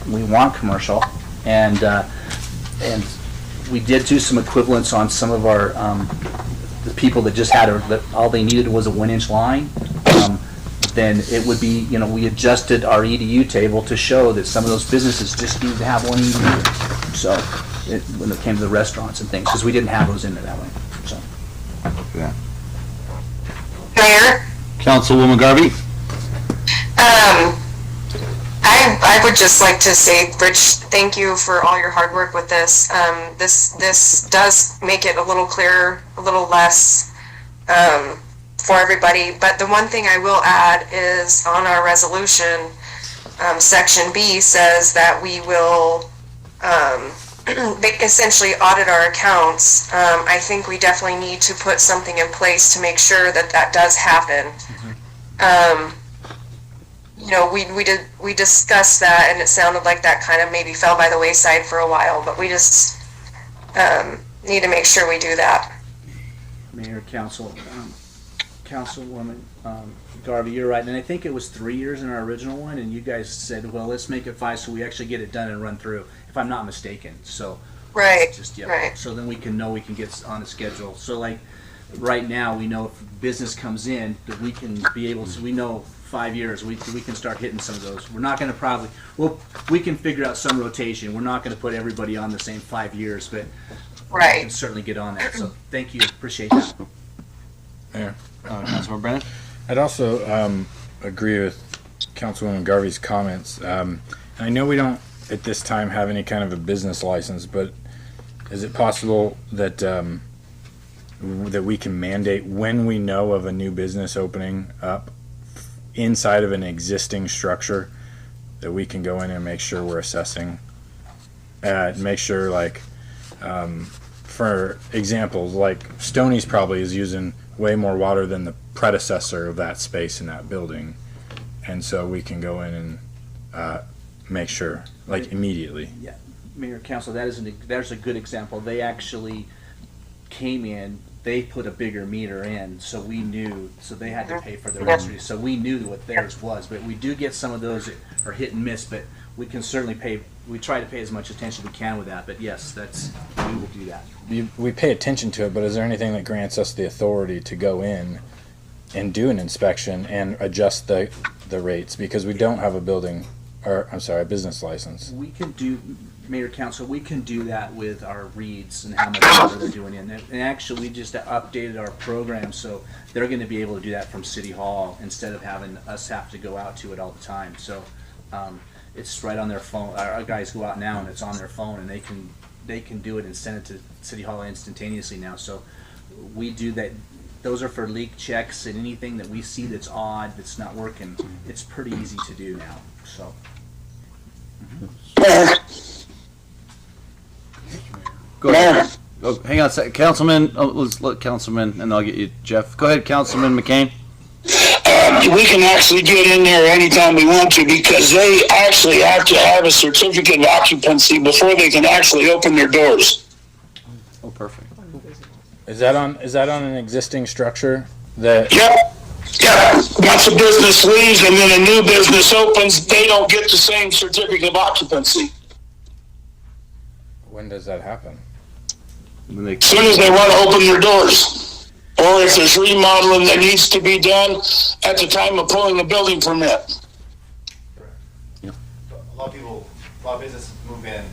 we want commercial, and we did do some equivalents on some of our the people that just had all they needed was a 1-inch line. Then it would be, we adjusted our EDU table to show that some of those businesses just need to have 1 EDU. So when it came to the restaurants and things, because we didn't have those in there that way. So. Yeah. Mayor? Councilwoman Garvey? I would just like to say, Rich, thank you for all your hard work with this. This does make it a little clearer, a little less for everybody. But the one thing I will add is on our resolution, section B says that we will essentially audit our accounts. I think we definitely need to put something in place to make sure that that does happen. We discussed that, and it sounded like that kind of maybe fell by the wayside for a while, but we just need to make sure we do that. Mayor, Council, Councilwoman Garvey, you're right, and I think it was 3 years in our original one, and you guys said, well, let's make it 5 so we actually get it done and run through, if I'm not mistaken, so. Right, Just, yeah, right. so then we can know we can get on a schedule, so like, right now, we know if business comes in, that we can be able to, we know 5 years, we can start hitting some of those. We're not gonna probably, well, we can figure out some rotation, we're not gonna put everybody on the same 5 years, but we can certainly get on that, so thank you, appreciate that. Mayor. Councilmember Brennan? I'd also agree with Councilwoman Garvey's comments. And I know we don't at this time have any kind of a business license, but is it possible that that we can mandate when we know of a new business opening up inside of an existing structure that we can go in and make sure we're assessing, make sure like for examples, like Stoney's probably is using way more water than the predecessor of that space in that building, and so we can go in and make sure, like immediately. Yeah, Mayor, Council, there's a good example. They actually came in, they put a bigger meter in, so we knew, so they had to pay for their entry, so we knew what theirs was. But we do get some of those that are hit and miss, but we can certainly pay, we try to pay as much attention as we can with that, but yes, we will do that. We pay attention to it, but is there anything that grants us the authority to go in and do an inspection and adjust the rates? Because we don't have a business license. We can do, Mayor, Council, we can do that with our reads and how much water they're doing in. And actually, we just updated our program, so they're gonna be able to do that from City Hall instead of having us have to go out to it all the time. So, it's right on their phone. Our guys go out now and it's on their phone, and they can do it and send it to City Hall instantaneously now. So we do that. Those are for leak checks and anything that we see that's odd, that's not working. It's pretty easy to do now. So. Go ahead. Oh, hang on a second. Councilman, let's let Councilman, and I'll get you, Jeff. Go ahead, Councilman McCain. We can actually get in there anytime we want to because they actually have to have a certificate of occupancy before they can actually open their doors. Oh, perfect. Is that on an existing structure? That Yeah. Once a business leaves and then a new business opens, they don't get the same certificate of occupancy. When does that happen? As soon as they want to open their doors. Or if there's remodeling that needs to be done at the time of pulling a building permit. A lot of businesses move in and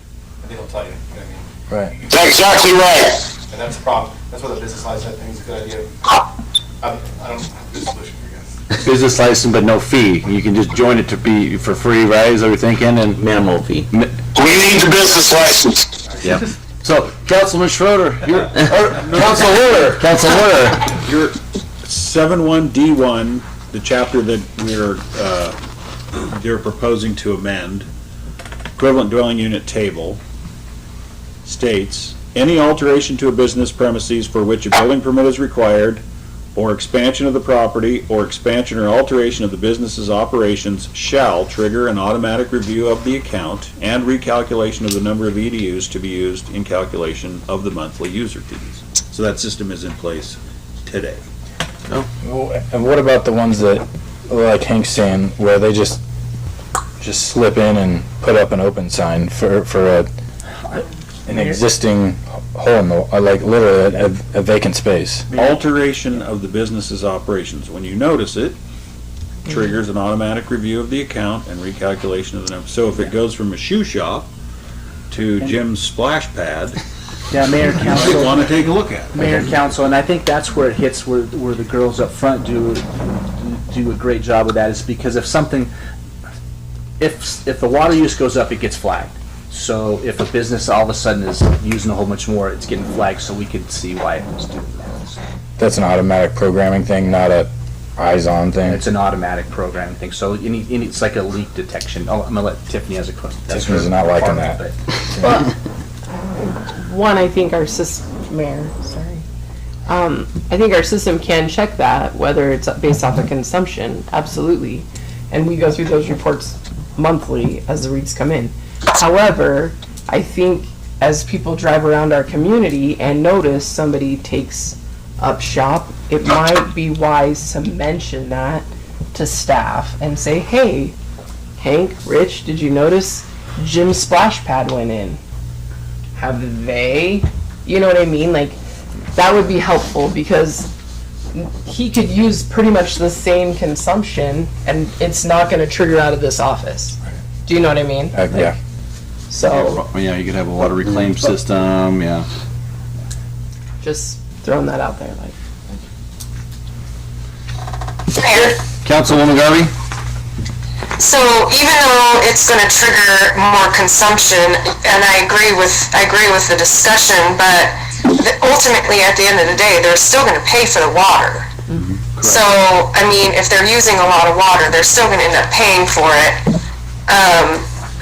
they don't tell you, you know what I mean? Right. That's exactly right. And that's the problem. That's why the business license, I think, is a good idea. I don't have a good solution for you guys. Business license, but no fee. You can just join it to be for free, right? Is that what you're thinking? And minimal fee. We need the business license. Yep. So, Councilman Schroeder, Council Lawyer, Your 71D1, the chapter that they're proposing to amend, equivalent dwelling unit table, states, any alteration to a business premises for which a building permit is required, or expansion of the property, or expansion or alteration of the business's operations shall trigger an automatic review of the account and recalculation of the number of EDUs to be used in calculation of the monthly user fees. So that system is in place today. Well, and what about the ones that, like Hank's saying, where they just slip in and put up an open sign for an existing hole in the, like literally a vacant space? Alteration of the business's operations. When you notice it, triggers an automatic review of the account and recalculation of the number. So if it goes from a shoe shop to Jim's splash pad, Yeah, Mayor, Council. you want to take a look at it. Mayor and Council, and I think that's where it hits, where the girls up front do a great job with that, is because if something, if the water use goes up, it gets flagged. So if a business all of a sudden is using a whole bunch more, it's getting flagged, so we can see why it was doing that. So That's an automatic programming thing, not a eyes-on thing. it's an automatic programming thing, so it's like a leak detection. Oh, I'm gonna let Tiffany has a question. Tiffany's not liking that. Well, one, I think our system, Mayor, sorry. I think our system can check that, whether it's based off of consumption, absolutely. And we go through those reports monthly as the reads come in. However, I think as people drive around our community and notice somebody takes up shop, it might be wise to mention that to staff and say, hey, Hank, Rich, did you notice Jim's splash pad went in? Have they, you know what I mean? Like, that would be helpful because he could use pretty much the same consumption and it's not going to trigger out of this office. Do you know what I mean? Yeah. So, Yeah, you could have a water reclaim system, yeah. just throwing that out there. Like, Councilwoman Garvey? So even though it's going to trigger more consumption, and I agree with the discussion, but ultimately at the end of the day, they're still going to pay for the water. So I mean, if they're using a lot of water, they're still going to end up paying for it.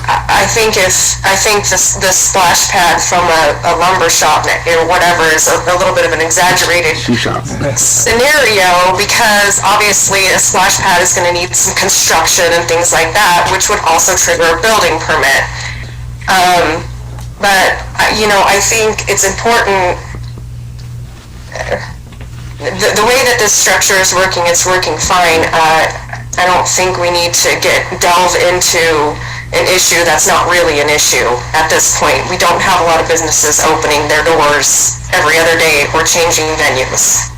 I think the splash pad from a lumber shop or whatever is a little bit of an exaggerated scenario, because obviously a splash pad is going to need some construction and things like that, which would also trigger a building permit. But I think it's important. The way that this structure is working, it's working fine. I don't think we need to delve into an issue that's not really an issue at this point. We don't have a lot of businesses opening their doors every other day or changing venues.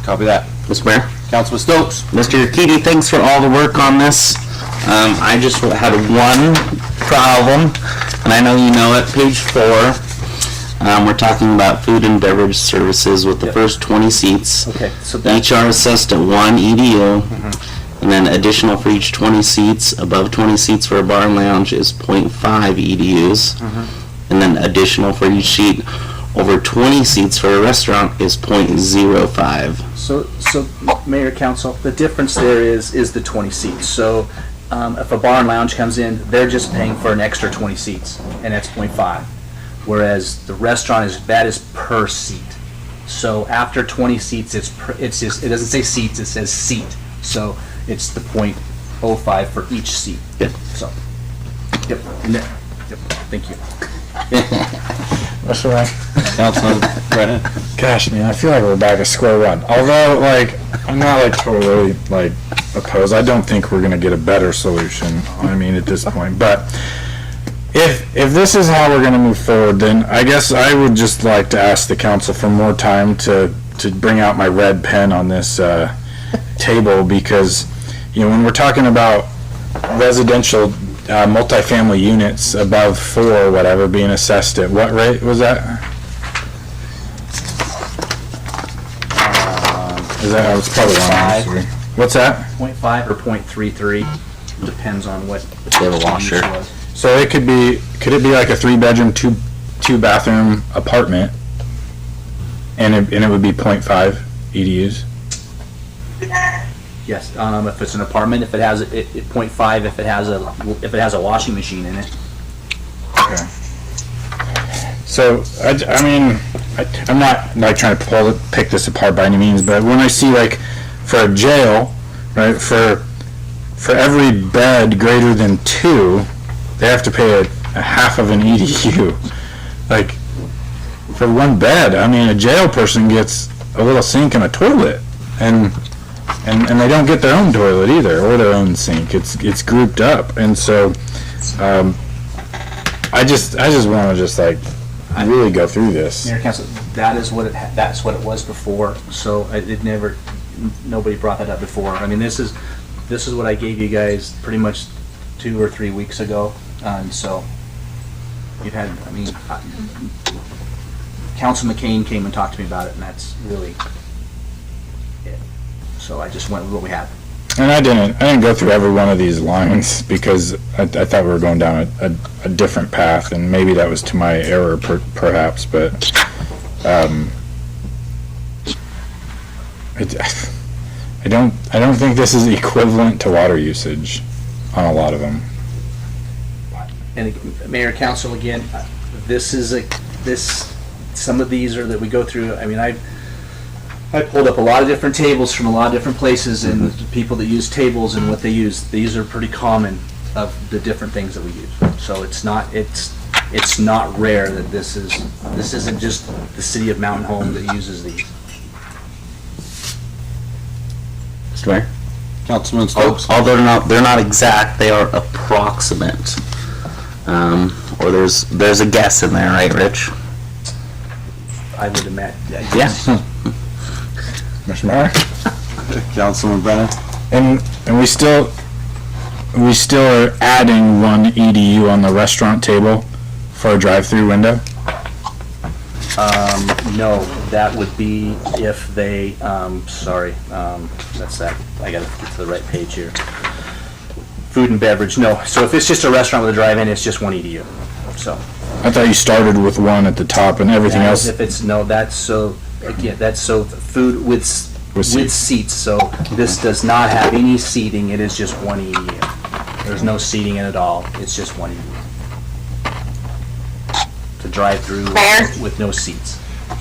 Copy that. Mr. Mayor? Councilman Stokes? Mr. Keaty, thanks for all the work on this. I just had one problem, and I know you know it, page 4. We're talking about food and beverage services with the first 20 seats. Okay, so Each are assessed at 1 EDU, and then additional for each 20 seats. Above 20 seats for a bar and lounge is 0.5 EDUs, and then additional for each seat. Over 20 seats for a restaurant is 0.05. So Mayor, Council, the difference there is the 20 seats. So if a bar and lounge comes in, they're just paying for an extra 20 seats, and that's 0.5. Whereas the restaurant is per seat. So after 20 seats, it doesn't say seats, it says seat. So it's the 0.05 for each seat. Yep. So, yep. Thank you. That's all right. Councilman Brennan? Gosh, man, I feel like we're back at square one. Although, I'm not totally opposed. I don't think we're gonna get a better solution. I mean, at this point, but if this is how we're gonna move forward, then I guess I would just like to ask the council for more time to bring out my red pen on this table, because when we're talking about residential multifamily units above 4 or whatever being assessed at what rate was that? It's probably wrong. What's that? 0.5 or 0.33, depends on what They have a washer. use was. So could it be like a 3-bedroom, 2-bathroom apartment, and it would be 0.5 EDUs? Yes, if it's an apartment, if it has 0.5, if it has a washing machine in it. Okay. So I'm not trying to pick this apart by any means, but when I see for a jail, right, for every bed greater than 2, they have to pay a half of an EDU. For one bed, a jail person gets a little sink and a toilet, and they don't get their own toilet either, or their own sink. It's grouped up, and so I just want to really go through this. Mayor, Council, that's what it was before. So nobody brought that up before. This is what I gave you guys pretty much 2 or 3 weeks ago, and so you've had. Council McCain came and talked to me about it, and that's really it. So I just went with what we had. And I didn't go through every one of these lines because I thought we were going down a different path, and maybe that was to my error, perhaps. But I don't think this is equivalent to water usage on a lot of them. And Mayor, Council, again, some of these are that we go through. I pulled up a lot of different tables from a lot of different places, and the people that use tables and what they use. These are pretty common of the different things that we use. So it's not rare that this isn't just the city of Mountain Home that uses these. Mr. Mayor? Councilman Stokes? Although they're not exact, they are approximate. Or there's a guess in there, right, Rich? I would imagine. Yeah. Mr. Mayor? Councilman Brennan? And we still are adding one EDU on the restaurant table for a drive-through window? No, that would be if they, that's that, I gotta get to the right page here. Food and beverage, no. So if it's just a restaurant with a drive-in, it's just one EDU, so. I thought you started with one at the top and everything That else. is if it's, no, that's so, again, that's so food with seats, so this does not have any seating, it is just one EDU. There's no seating in it all, it's just one EDU. To drive through with no seats.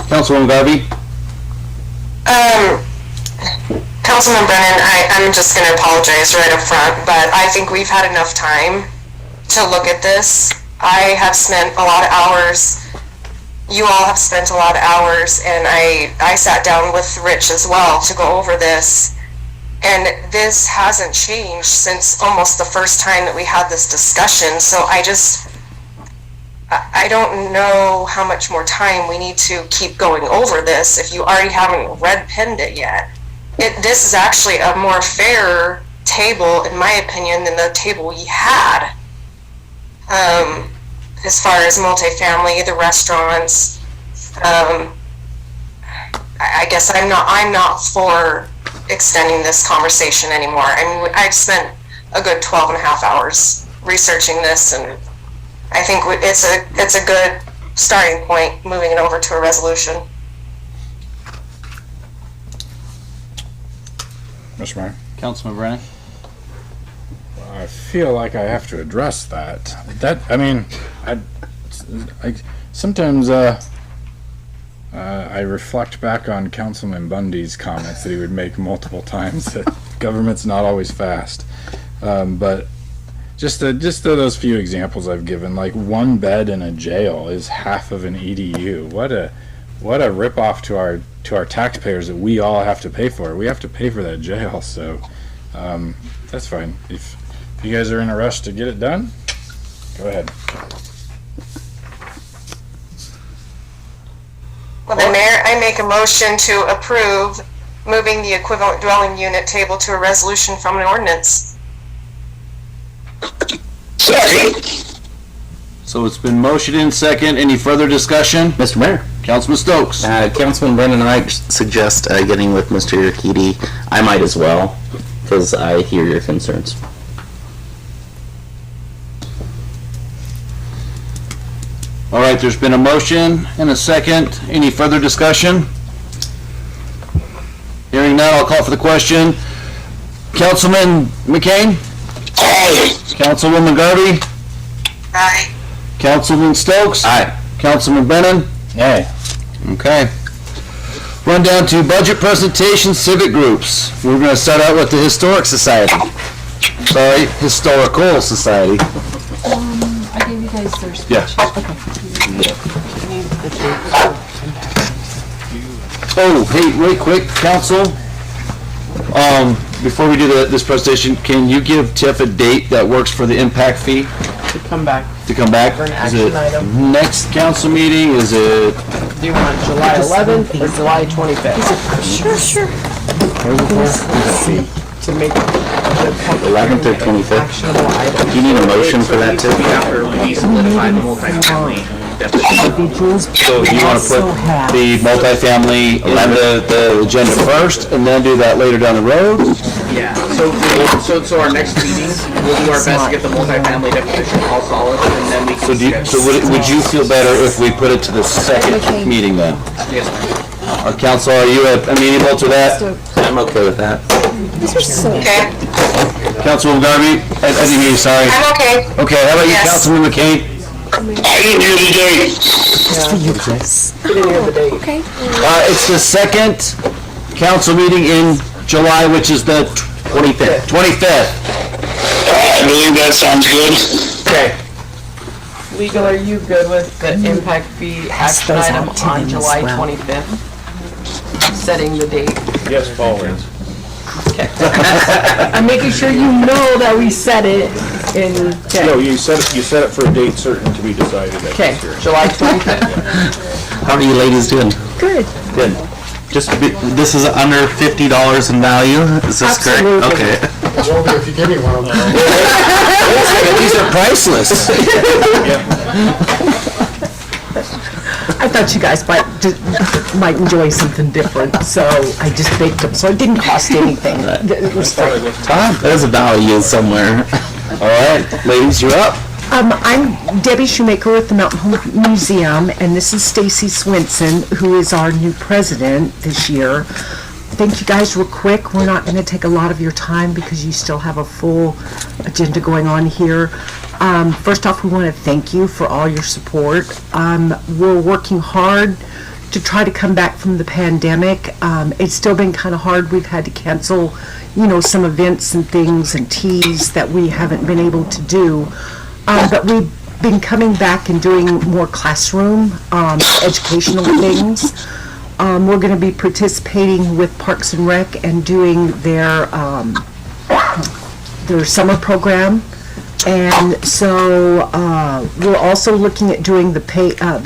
Councilwoman Garvey? Councilman Brennan, I'm just going to apologize right up front, but I think we've had enough time to look at this. I have spent a lot of hours, you all have spent a lot of hours, and I sat down with Rich as well to go over this. And this hasn't changed since almost the first time that we had this discussion, so I don't know how much more time we need to keep going over this if you already haven't red-penned it yet. This is actually a more fair table, in my opinion, than the table we had. As far as multifamily, the restaurants, I guess I'm not for extending this conversation anymore. I mean, I've spent a good 12 and a half hours researching this, and I think it's a good starting point, moving it over to a resolution. Mr. Mayor? Councilman Brennan? I feel like I have to address that. Sometimes I reflect back on Councilman Bundy's comments that he would make multiple times that government's not always fast. But just those few examples I've given, like one bed in a jail is half of an EDU. What a ripoff to our taxpayers that we all have to pay for. We have to pay for that jail, so that's fine. If you guys are in a rush to get it done, go ahead. Well, then, Mayor, I make a motion to approve moving the equivalent dwelling unit table to a resolution from an ordinance. Second. So it's been motioned in second. Any further discussion? Mr. Mayor? Councilman Stokes? Councilman Brennan and I suggest getting with Mr. Urquidy. I might as well, because I hear your concerns. All right, there's been a motion and a second. Any further discussion? Hearing none, I'll call for the question. Councilman McCain? Aye. Councilwoman Garvey? Aye. Councilman Stokes? Aye. Councilman Brennan? Hey. Okay. Run down to budget presentation, civic groups. We're going to start out with the Historic Society. Sorry, Historical Society. I gave you guys their speech. Yeah. Okay. Oh, hey, really quick, council. Before we do this presentation, can you give Tiff a date that works for the impact fee To come back. to come back? For an Is action it item. next council meeting? Is it? Do you want July 11th or July 25th? Sure. To make 11th or 25th? actionable item. Do you need a motion for that too? After we solidify the multifamily definition. So you want to put the multifamily in the agenda first and then do that later down the road? Yeah, so our next meeting, we'll do our best to get the multifamily definition all solid, and then we can. So would you feel better if we put it to the second meeting then? Yes, ma'am. Our council, are you amenable to that? I'm okay with that. Okay. Councilwoman Garvey, I didn't hear you, sorry. I'm okay. Okay, how about you, Yes. Councilman McCain? I didn't hear the date. Didn't hear the date. Okay. It's the second council meeting in July, which is the 25th. 25th. I believe that sounds good. Okay. Legal, are you good with the impact fee action those item out to on them as July well. 25th? Setting the date. Yes, Paul is. I'm making sure you know that we set it in, No, you set it for a date certain to be decided at okay, this hearing. July 25th. How are you ladies doing? Good. Good. This is under $50 in value? Is this correct? Absolutely. Okay. Well, if you give me one of them. These are priceless. I thought you guys might enjoy something different, so I just baked them, so it didn't cost anything. It was free. There's a value somewhere. All right, ladies, you're up. I'm Debbie Shoemaker with the Mountain Home Museum, and this is Stacy Swenson, who is our new president this year. Thank you guys real quick. We're not going to take a lot of your time because you still have a full agenda going on here. First off, we want to thank you for all your support. We're working hard to try to come back from the pandemic. It's still been kind of hard. We've had to cancel, some events and things and teas that we haven't been able to do. But we've been coming back and doing more classroom, educational things. We're going to be participating with Parks and Rec and doing their summer program. And so we're also looking at doing the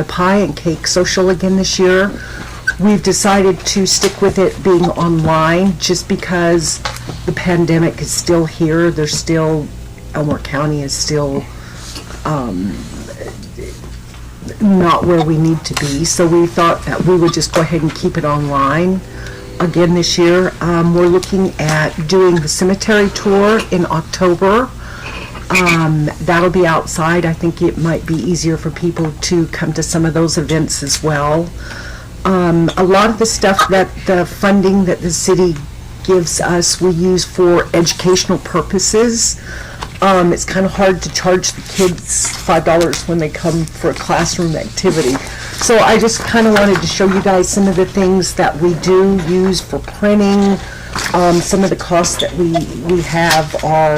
pie and cake social again this year. We've decided to stick with it being online just because the pandemic is still here. There's still, Elmore County is still not where we need to be. So we thought that we would just go ahead and keep it online again this year. We're looking at doing the cemetery tour in October. That'll be outside. I think it might be easier for people to come to some of those events as well. A lot of the stuff that the funding that the city gives us, we use for educational purposes. It's kind of hard to charge the kids $5 when they come for a classroom activity. So I just kind of wanted to show you guys some of the things that we do use for printing. Some of the costs that we have are,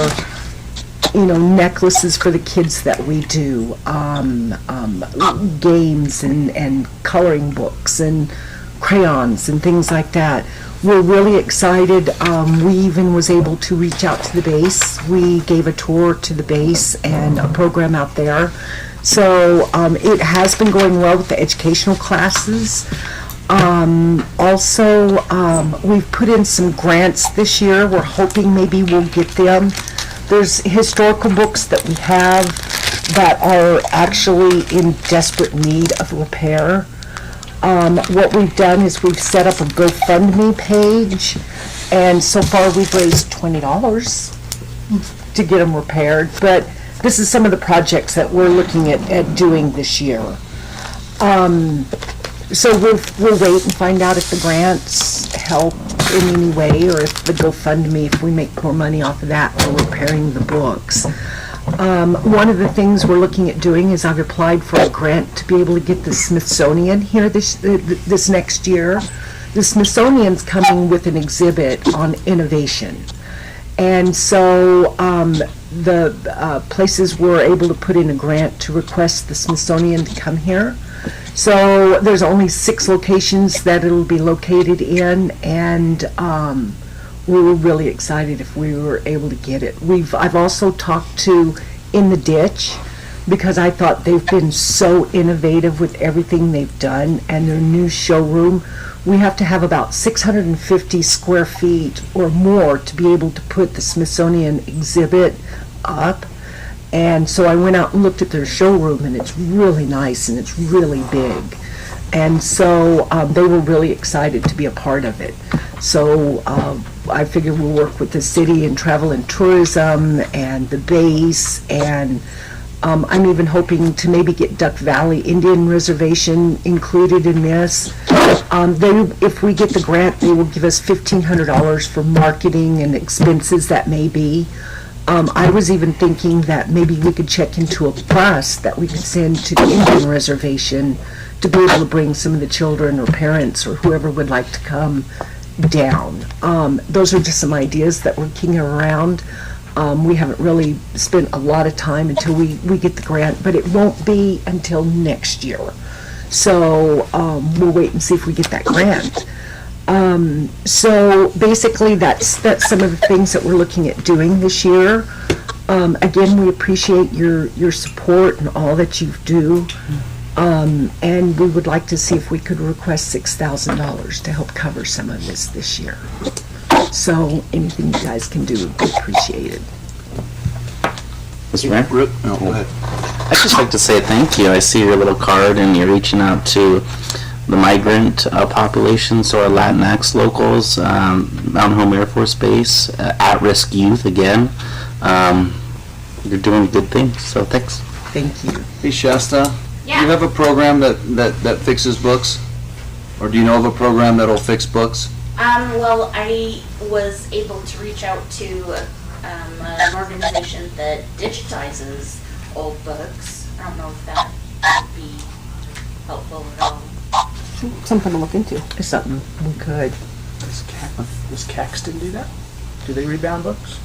necklaces for the kids that we do, games and coloring books and crayons and things like that. We're really excited. We even was able to reach out to the base. We gave a tour to the base and a program out there. So it has been going well with the educational classes. Also, we've put in some grants this year. We're hoping maybe we'll get them. There's historical books that we have that are actually in desperate need of repair. What we've done is we've set up a GoFundMe page, and so far we've raised $20 to get them repaired. But this is some of the projects that we're looking at doing this year. So we'll wait and find out if the grants help in any way, or if the GoFundMe, if we make more money off of that for repairing the books. One of the things we're looking at doing is I've applied for a grant to be able to get the Smithsonian here this next year. The Smithsonian's coming with an exhibit on innovation. And so the places were able to put in a grant to request the Smithsonian to come here. So there's only 6 locations that it'll be located in, and we were really excited if we were able to get it. I've also talked to In the Ditch, because I thought they've been so innovative with everything they've done, and their new showroom. We have to have about 650 square feet or more to be able to put the Smithsonian exhibit up. And so I went out and looked at their showroom, and it's really nice and it's really big. And so they were really excited to be a part of it. So I figured we'll work with the city and travel and tourism and the base, and I'm even hoping to maybe get Duck Valley Indian Reservation included in this. If we get the grant, they will give us $1,500 for marketing and expenses that may be. I was even thinking that maybe we could check into a bus that we could send to the Indian Reservation to be able to bring some of the children or parents or whoever would like to come down. Those are just some ideas that we're kicking around. We haven't really spent a lot of time until we get the grant, but it won't be until next year. So we'll wait and see if we get that grant. So basically, that's some of the things that we're looking at doing this year. Again, we appreciate your support and all that you do. And we would like to see if we could request $6,000 to help cover some of this year. So anything you guys can do would be appreciated. Mr. Mayor? No, go ahead. I'd just like to say thank you. I see your little card and you're reaching out to the migrant population, so our Latinx locals, Mountain Home Air Force Base, at-risk youth again. You're doing good things, so thanks. Thank you. Hey Shasta, Yeah. do you have a program that fixes books? Or do you know of a program that'll fix books? Well, I was able to reach out to an organization that digitizes old books. I don't know if that would be helpful at all. Something to look into. It's something we could. Does Caxton do that? Do they rebound books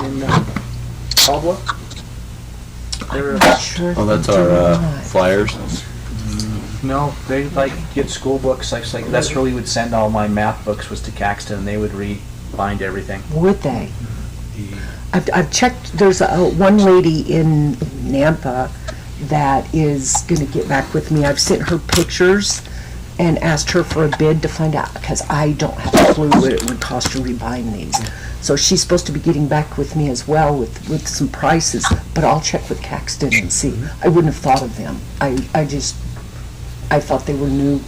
in Caldwell? Sure. Oh, that's our flyers. No, they like get school books. Like that's where we would send all my math books was to Caxton, and they would rebind everything. Would they? I've checked. There's one lady in Nampa that is going to get back with me. I've sent her pictures and asked her for a bid to find out, because I don't have a clue what it would cost to rebind these. So she's supposed to be getting back with me as well with some prices, but I'll check with Caxton and see. I wouldn't have thought of them. I thought they were new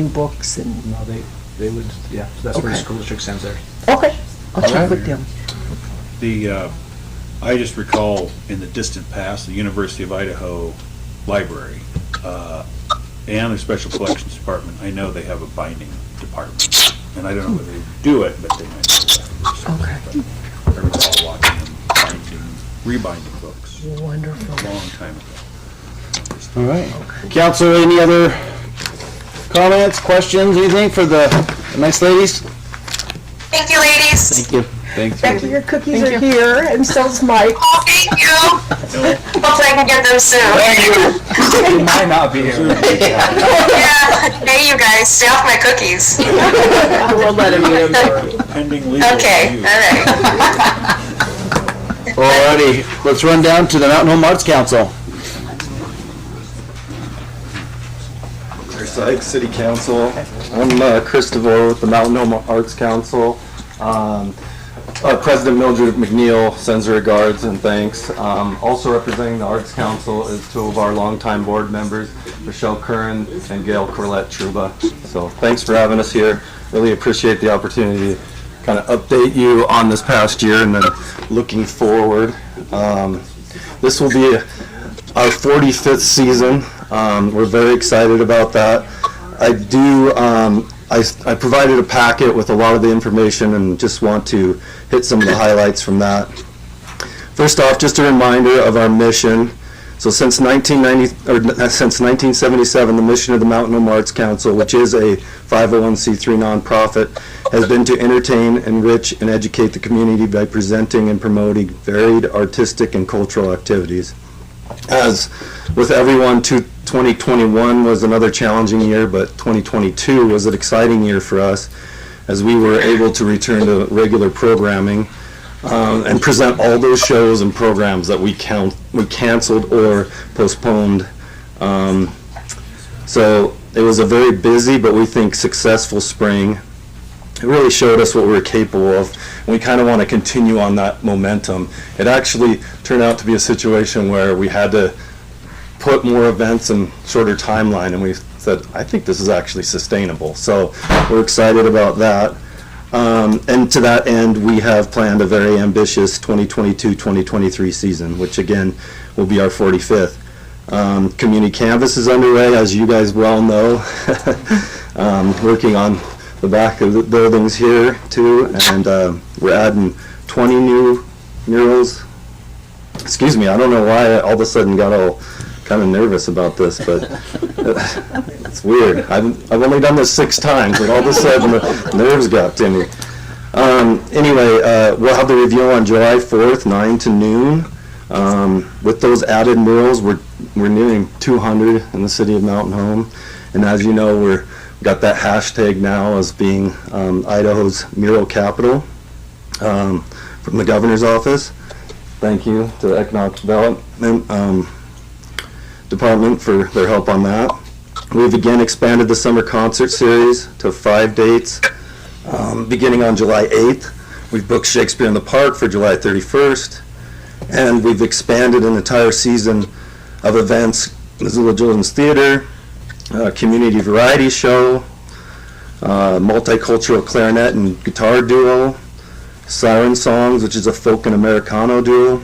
books and. No, they would. Yeah, so that's where the school district sends theirs. Okay, I'll check with them. I just recall in the distant past, the University of Idaho Library and their Special Collections Department, I know they have a binding department. And I don't know whether they do it, but they might do that. Okay. I recall watching them rebinding books Wonderful. a long time ago. All right. Council, any other comments, questions, anything for the nice ladies? Thank you, ladies. Thank you. Thanks. Becky, your cookies are here, and so's Mike. Oh, thank you. Hopefully I can get them soon. They might not be here. Yeah. Hey, you guys, stay off my cookies. We'll let him eat them. Pending legal Okay, review. all right. Alrighty, let's run down to the Mountain Home Arts Council. Riverside City Council. I'm Chris DeVore with the Mountain Home Arts Council. President Mildred McNeil sends her regards and thanks. Also representing the Arts Council is two of our longtime board members, Michelle Curran and Gail Corlett Truba. So thanks for having us here. Really appreciate the opportunity to kind of update you on this past year and then looking forward. This will be our 45th season. We're very excited about that. I provided a packet with a lot of the information and just want to hit some of the highlights from that. First off, just a reminder of our mission. So since 1977, the mission of the Mountain Home Arts Council, which is a 501c3 nonprofit, has been to entertain, enrich, and educate the community by presenting and promoting varied artistic and cultural activities. As with everyone, 2021 was another challenging year, but 2022 was an exciting year for us as we were able to return to regular programming and present all those shows and programs that we canceled or postponed. So it was a very busy, but we think successful spring. It really showed us what we were capable of, and we kind of want to continue on that momentum. It actually turned out to be a situation where we had to put more events in shorter timeline, and we said, I think this is actually sustainable. So we're excited about that. And to that end, we have planned a very ambitious 2022-2023 season, which again will be our 45th. Community Canvas is underway, as you guys well know, working on the back of the buildings here too, and we're adding 20 new murals. Excuse me, I don't know why I all of a sudden got all kind of nervous about this, but it's weird. I've only done this 6 times, and all of a sudden the nerves got to me. Anyway, we'll have the review on July 4th, 9 to noon. With those added murals, we're nearing 200 in the city of Mountain Home. And as you know, we've got that hashtag now as being Idaho's mural capital from the governor's office. Thank you to the Economic Development Department for their help on that. We've again expanded the summer concert series to 5 dates, beginning on July 8th. We've booked Shakespeare in the Park for July 31st, and we've expanded an entire season of events, Missoula Children's Theater, community variety show, multicultural clarinet and guitar duo, Siren Songs, which is a folk and Americano duo,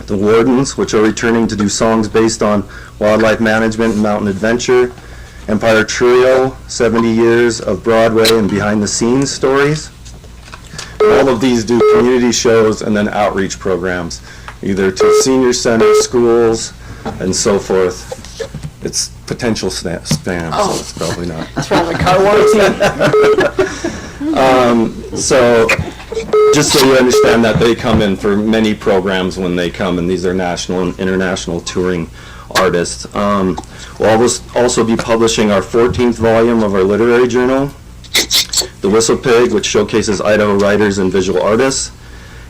the Wardens, which are returning to do songs based on wildlife management and mountain adventure, Empire Trio, 70 years of Broadway and behind-the-scenes stories. All of these do community shows and then outreach programs, either to senior centers, schools, and so forth. It's potential spam, so it's probably not. That's from the car warranty. So, just so you understand that they come in for many programs when they come, and these are national and international touring artists. We'll also be publishing our 14th volume of our literary journal, The Whistle Pig, which showcases Idaho writers and visual artists,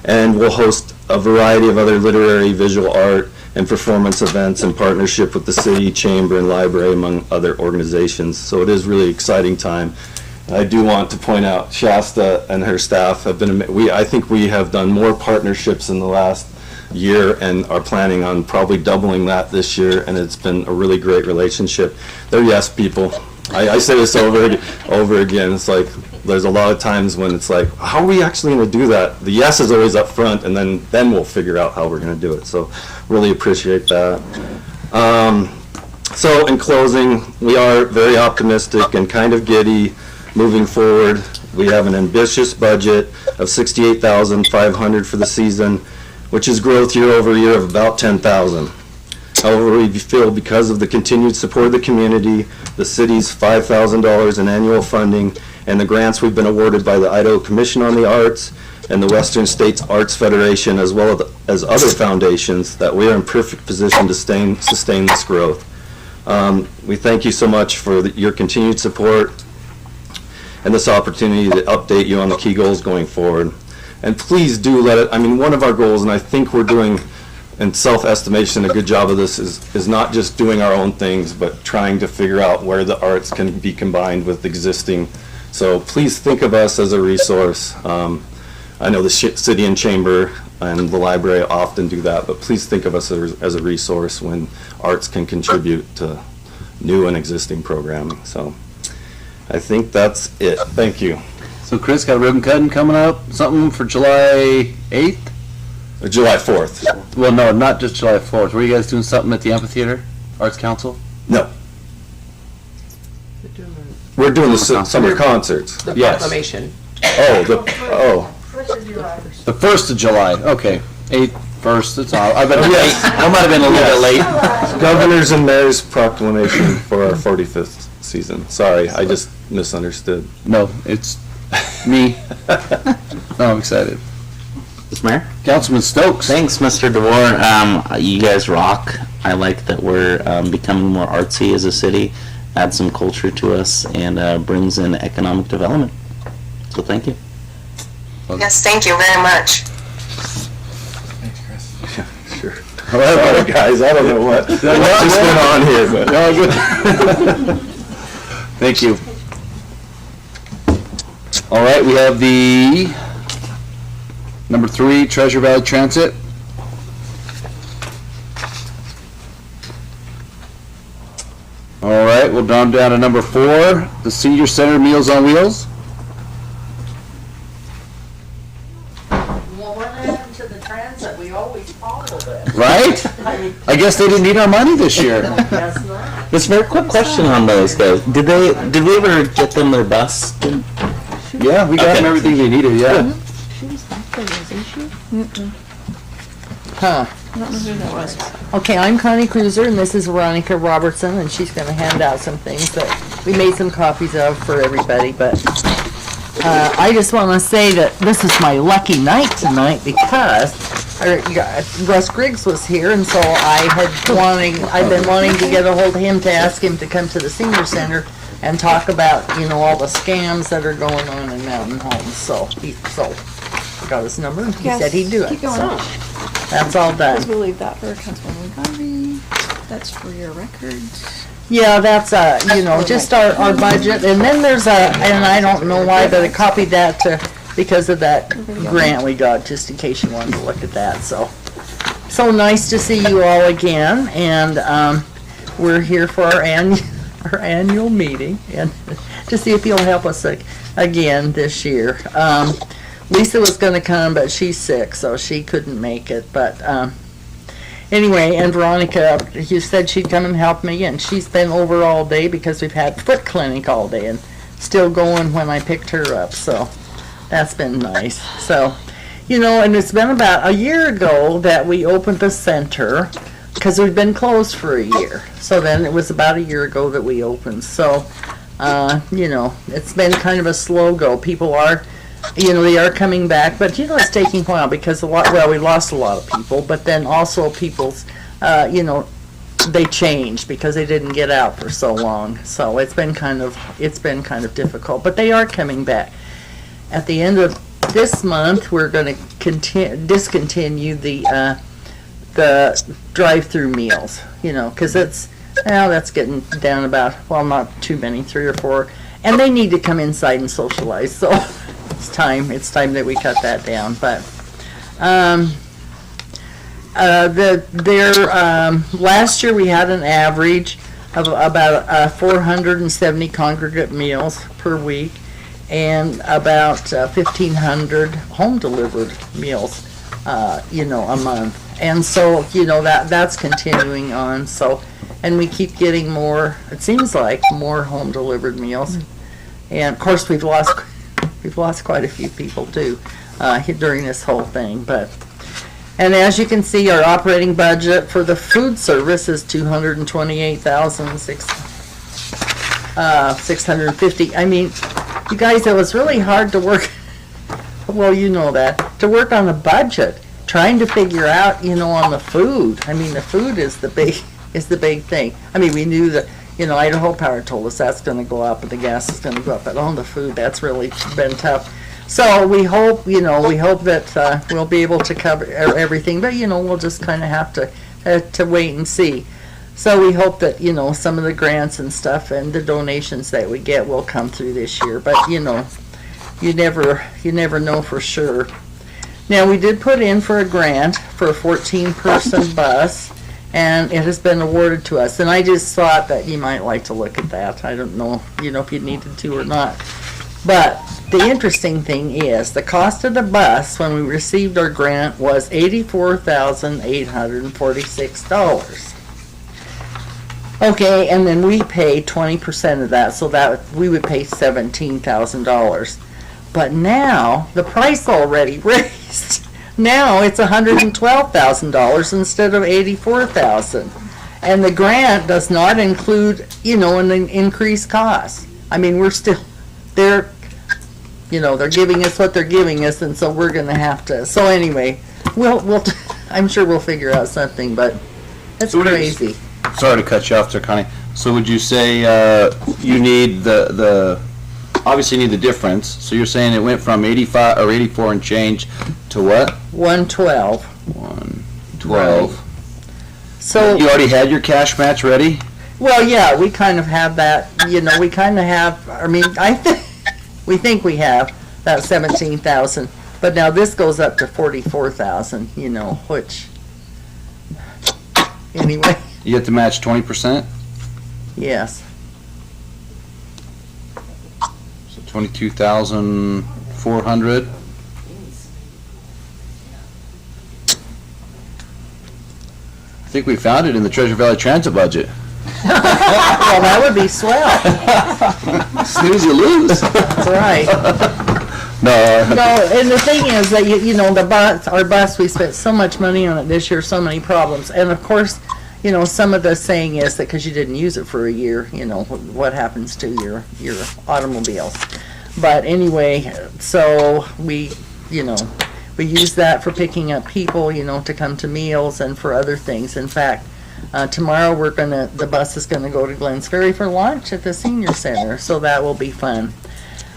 and we'll host a variety of other literary, visual art, and performance events in partnership with the city, chamber, and library, among other organizations. So it is really exciting time. I do want to point out Shasta and her staff have been, I think we have done more partnerships in the last year and are planning on probably doubling that this year, and it's been a really great relationship. They're yes people. I say this over again. It's like there's a lot of times when it's like, how are we actually going to do that? The yes is always up front, and then we'll figure out how we're going to do it. So really appreciate that. So in closing, we are very optimistic and kind of giddy moving forward. We have an ambitious budget of $68,500 for the season, which is growth year over year of about 10,000. However, we feel because of the continued support of the community, the city's $5,000 in annual funding, and the grants we've been awarded by the Idaho Commission on the Arts and the Western States Arts Federation, as well as other foundations, that we are in perfect position to sustain this growth. We thank you so much for your continued support and this opportunity to update you on the key goals going forward. And please do one of our goals, and I think we're doing, in self-estimation, a good job of this, is not just doing our own things, but trying to figure out where the arts can be combined with existing. So please think of us as a resource. I know the city and chamber and the library often do that, but please think of us as a resource when arts can contribute to new and existing programming. So I think that's it. Thank you. So Chris, got a ribbon cutting coming up? Something for July 8th? July 4th. Well, no, not just July 4th. Were you guys doing something at the amphitheater, Arts Council? No. We're doing the summer concerts. The Yes. proclamation. The 1st of July, okay. 8th, 1st, it's all, I've been late. I might have been a little bit late. Governor's and Mayor's proclamation for our 45th season. Sorry, I just misunderstood. No, it's me. No, I'm excited. Mr. Mayor? Councilman Stokes. Thanks, Mr. DeVore. You guys rock. I like that we're becoming more artsy as a city, adds some culture to us, and brings in economic development. So thank you. Yes, thank you very much. Sure. All right, guys, I don't know what just went on here, but. No, good. Thank you. All right, we have the number 3, Treasure Valley Transit. All right, we'll down to number 4, the Senior Center Meals on Wheels. Well, what happened to the transit? We always followed it. Right? I guess they didn't need our money this year. Guess not. Mr. Mayor, quick question on those guys. Did we ever get them their bus? Yeah, we got them everything they needed, yeah. She was back there, wasn't she? Huh. I don't know who that was. Okay, I'm Connie Cruiser, and this is Veronica Robertson, and she's gonna hand out some things that we made some copies of for everybody, but I just want to say that this is my lucky night tonight because Russ Griggs was here, and so I've been wanting to get a hold of him to ask him to come to the senior center and talk about, all the scams that are going on in Mountain Homes. So I got his number, and he said he'd do it. Keep going. So, that's all done. We'll leave that for Councilwoman Garvey. That's for your records. Yeah, that's, just our budget, and then there's and I don't know why, but I copied that because of that grant we got, just in case you wanted to look at that, so nice to see you all again, and, we're here for our annual meeting, and to see if you'll help us again this year. Lisa was gonna come, but she's sick, so she couldn't make it, but, anyway, and Veronica, you said she'd come and help me, and she's been over all day because we've had foot clinic all day and still going when I picked her up, so that's been nice. So, and it's been about a year ago that we opened the center because we've been closed for a year. So then it was about a year ago that we opened. So, it's been kind of a slow go. People are, they are coming back, but it's taking a while because we lost a lot of people, but then also people's, they changed because they didn't get out for so long. So it's been kind of difficult, but they are coming back. At the end of this month, we're going to discontinue the drive-through meals, because that's getting down about, not too many, 3 or 4, and they need to come inside and socialize, so it's time that we cut that down. But last year we had an average of about 470 congregate meals per week, and about 1,500 home delivered meals, a month. And so, that's continuing on. So, and we keep getting more, it seems like, more home delivered meals. And of course, we've lost quite a few people too, during this whole thing. And as you can see, our operating budget for the food service is $228,650. I mean, you guys, it was really hard to work. Well, to work on a budget, trying to figure out, on the food. I mean, the food is the big thing. I mean, we knew that, Idaho Power told us that's going to go up, and the gas is going to go up, but on the food, that's really been tough. So we hope, that we'll be able to cover everything, but we'll just kind of have to wait and see. So we hope that, some of the grants and stuff and the donations that we get will come through this year, but you never know for sure. Now, we did put in for a grant for a 14-person bus, and it has been awarded to us. And I just thought that you might like to look at that. I don't know, if you needed to or not. But the interesting thing is the cost of the bus when we received our grant was $84,846. Okay, and then we pay 20% of that, so that we would pay $17,000. But now, the price already raised. Now it's $112,000 instead of $84,000. And the grant does not include, an increased cost. I mean, we're still, they're giving us what they're giving us, and so we're gonna have to, so anyway, I'm sure we'll figure out something, but that's crazy. Sorry to cut you off there, Connie. So would you say, you need obviously need the difference, so you're saying it went from 85 or 84 and change to what? 112. 112. Right. So you already had your cash match ready? Well, yeah, we kind of have that, we kind of have, I mean, we think we have that 17,000, but now this goes up to 44,000, which, anyway. You get to match 20%? Yes. 22,400. I think we found it in the Treasure Valley Transit budget. Well, that would be swell. Snooze, you lose. That's right. No, and the thing is that our bus, we spent so much money on it this year, so many problems, and of course, some of the saying is that because you didn't use it for a year, what happens to your automobiles. But anyway, so we, you know, we use that for picking up people, you know, to come to meals and for other things. In fact, tomorrow the bus is gonna go to Glens Ferry for lunch at the senior center, so that will be fun.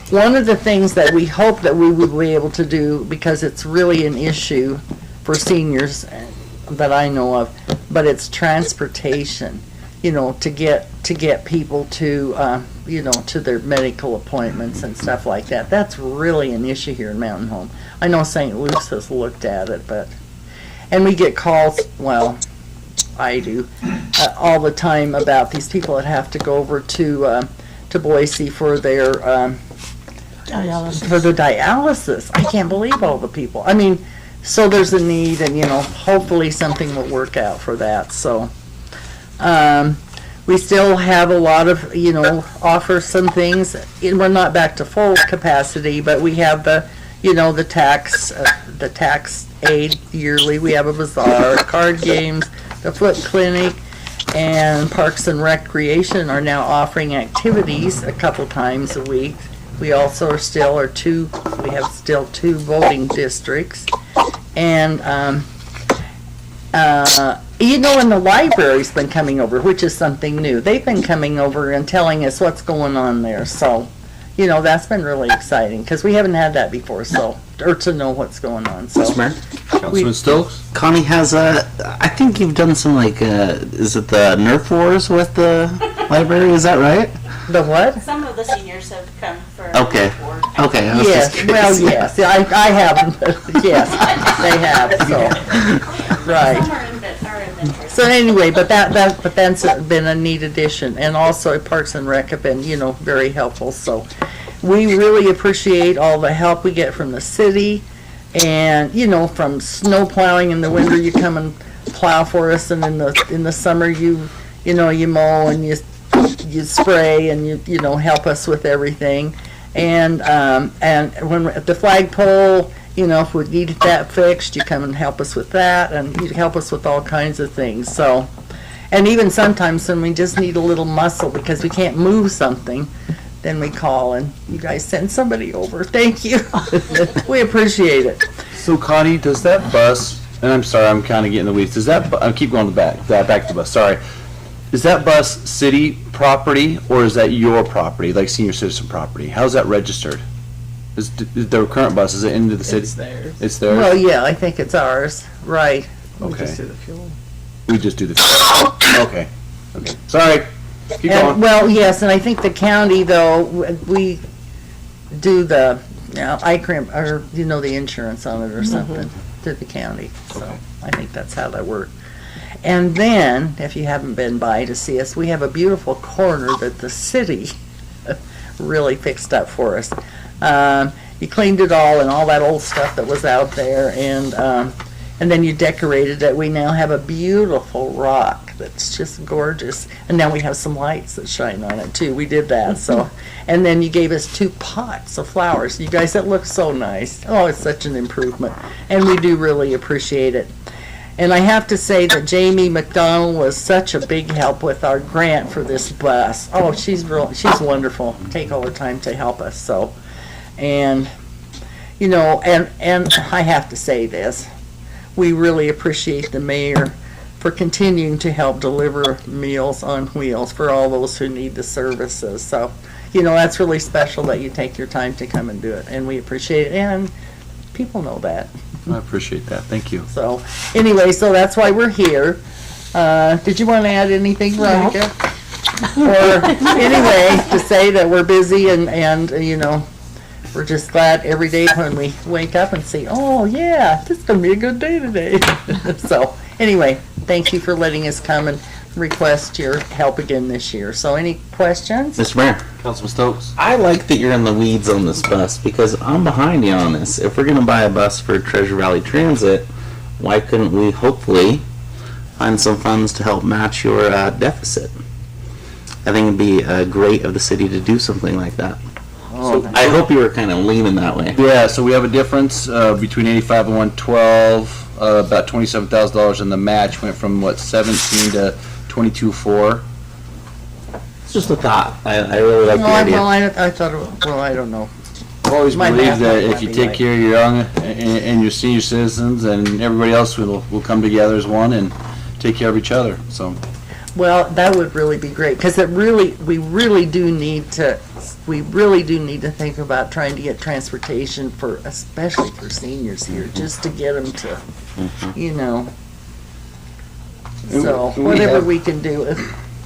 One of the things that we hope that we would be able to do, because it's really an issue for seniors that I know of, but it's transportation, you know, to get people to, you know, to their medical appointments and stuff like that. That's really an issue here in Mountain Home. I know St. Luke's has looked at it, and we get calls, well, I do, all the time about these people that have to go over to Boise for their, dialysis. I can't believe all the people. I mean, so there's a need, and, you know, hopefully something will work out for that, so. We still have a lot of, you know, offer some things. We're not back to full capacity, but we have the, you know, the tax aid yearly. We have a bazaar, card games, the foot clinic, and Parks and Recreation are now offering activities a couple times a week. We also we have still two voting districts, and you know, and the library's been coming over, which is something new. They've been coming over and telling us what's going on there. So, you know, that's been really exciting because we haven't had that before. So, or to know what's going on. So, Councilman Stokes? Connie has I think you've done some is it the Nerf Wars with the library? Is that right? The what? Some of the seniors have come for. Okay. Okay. I was Yes. just Well, curious. yes. I haven't. Yes, they have. So, right. Some are inventors. So anyway, but that's been a neat addition, and also Parks and Rec have been, you know, very helpful. So we really appreciate all the help we get from the city, and you know, from snow plowing in the winter, you come and plow for us, and in the summer you know you mow and you spray and you know help us with everything, and when we're at the flagpole. You know, if we needed that fixed, you come and help us with that, and you help us with all kinds of things. So, and even sometimes when we just need a little muscle because we can't move something, then we call and you guys send somebody over. Thank you. We appreciate it. So Connie, does that bus, and I'm sorry, I'm kind of getting in the weeds, does that, I keep going back to the bus, sorry. Is that bus city property or is that your property, like senior citizen property? How's that registered? Is the current bus, is it into the city? It's theirs. It's theirs? Well, yeah, I think it's ours, right. We just do Okay. the fuel. We just do the fuel. Okay. Okay. Sorry. Keep And, going. well, yes, and I think the county, though, we do the, ICRIM, or, you know, the insurance on it or something, to the county. So I think that's how that works. And then, if you haven't been by to see us, we have a beautiful corner that the city really fixed up for us. You cleaned it all and all that old stuff that was out there, and then you decorated it. We now have a beautiful rock that's just gorgeous, and now we have some lights that shine on it too. We did that, so, and then you gave us 2 pots of flowers. You guys, that looks so nice. Oh, it's such an improvement, and we do really appreciate it. And I have to say that Jamie McDonald was such a big help with our grant for this bus. Oh, she's wonderful. Take all her time to help us, so. And, you know, and I have to say this, we really appreciate the mayor for continuing to help deliver Meals on Wheels for all those who need the services. So, you know, that's really special that you take your time to come and do it, and we appreciate it, and people know that. I appreciate that. Thank you. So, anyway, so that's why we're here. Did you want to add anything, Veronica? Or, anyway, to say that we're busy and you know, we're just glad every day when we wake up and see, oh yeah, this is going to be a good day today. So anyway, thank you for letting us come and request your help again this year. So any questions? Mr. Mayor. Councilman Stokes. I like that you're in the weeds on this bus because I'm behind you on this. If we're going to buy a bus for Treasure Valley Transit, why couldn't we hopefully find some funds to help match your deficit? I think it'd be great of the city to do something like that. So I hope you were kind of leaning that way. Yeah, so we have a difference between 85 and 112, about $27,000, and the match went from, what, 17 to 22.4? It's just a thought. I really like the idea. Well, I thought, well, I don't know. I've always My believed math that might if you be take right. care of your young and your senior citizens, and everybody else will come together as one and take care of each other, so. Well, that would really be great, because we really do need to think about trying to get transportation especially for seniors here, just to get them to, you know. So, We whatever have we can do.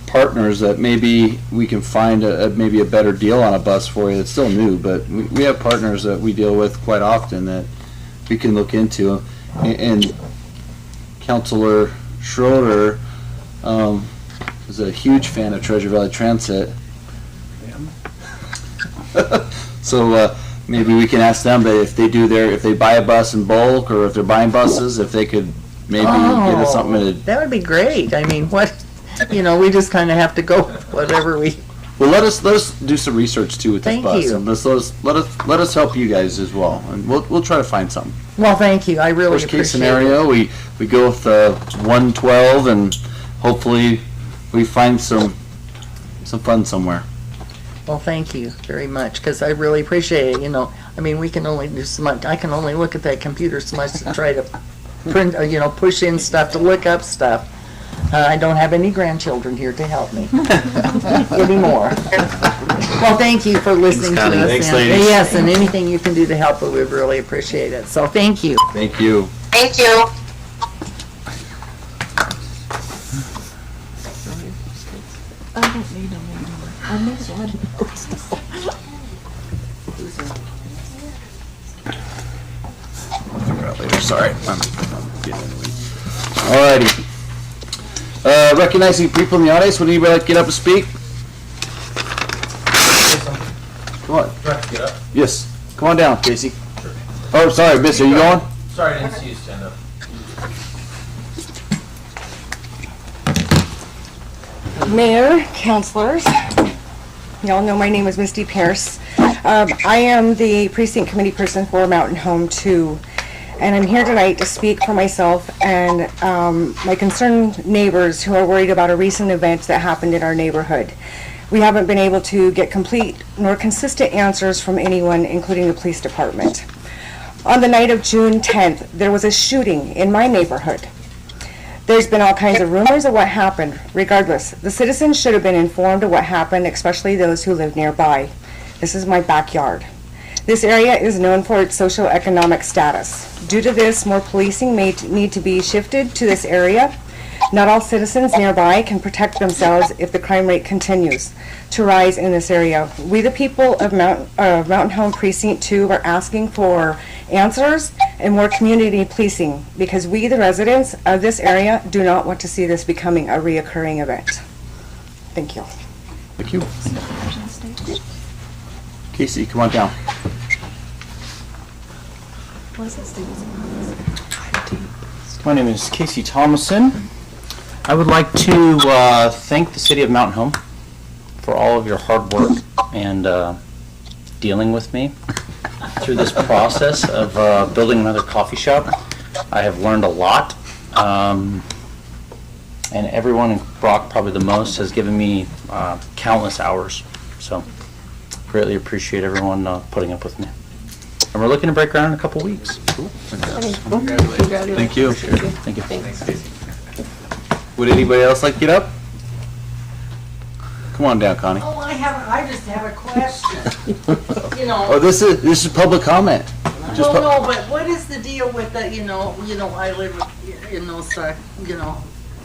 partners that maybe we can find maybe a better deal on a bus for you. It's still new, but we have partners that we deal with quite often that we can look into. And Councilor Schroeder is a huge fan of Treasure Valley Transit. So maybe we can ask them that if they buy a bus in bulk, or if they're buying buses, if they could maybe get us something to. That would be great. I mean, we just kind of have to go whatever we. Well, let us do some research too with this Thank bus, you. and let us help you guys as well, and we'll try to find something. Well, thank you. I really Worst appreciate case scenario, it. we go with 112, and hopefully we find some fun somewhere. Well, thank you very much, because I really appreciate it. I mean, we can only do so much. I can only look at that computer so much to try to print, push in stuff, to look up stuff. I don't have any grandchildren here to help me anymore. Well, thank you for listening to us. Thanks, and- ladies. Yes, and anything you can do to help, we would really appreciate it. So thank you. Thank you. Thank you. I don't need them anymore. I made a lot of notes. Figure out later. Sorry, I'm getting in the weeds. Alrighty. Recognizing people in the audience. Would anybody like to get up and speak? Come on. Do I have to get up? Yes. Come on down, Casey. Oh, sorry, Miss. Are you going? Sorry, I didn't see you stand up. Mayor, councilors, y'all know my name is Misty Pierce. I am the precinct committee person for Mountain Home 2, and I'm here tonight to speak for myself and my concerned neighbors who are worried about a recent event that happened in our neighborhood. We haven't been able to get complete nor consistent answers from anyone, including the police department. On the night of June 10th, there was a shooting in my neighborhood. There's been all kinds of rumors of what happened. Regardless, the citizens should have been informed of what happened, especially those who live nearby. This is my backyard. This area is known for its socioeconomic status. Due to this, more policing may need to be shifted to this area. Not all citizens nearby can protect themselves if the crime rate continues to rise in this area. We, the people of Mountain Home Precinct 2, are asking for answers and more community policing, because we, the residents of this area, do not want to see this becoming a reoccurring event. Thank you. Thank you. Casey, come on down. My name is Casey Thomason. I would like to thank the city of Mountain Home for all of your hard work and dealing with me through this process of building another coffee shop. I have learned a lot, and everyone, and Brock probably the most, has given me countless hours. So greatly appreciate everyone putting up with me. And we're looking to break ground in a couple weeks. Congratulations. Thank you. Thank you. Thanks, Casey. Would anybody else like to get up? Come on down, Connie. Oh, I just have a question. Oh, this is public comment. Just No, but what is the deal with the, I live,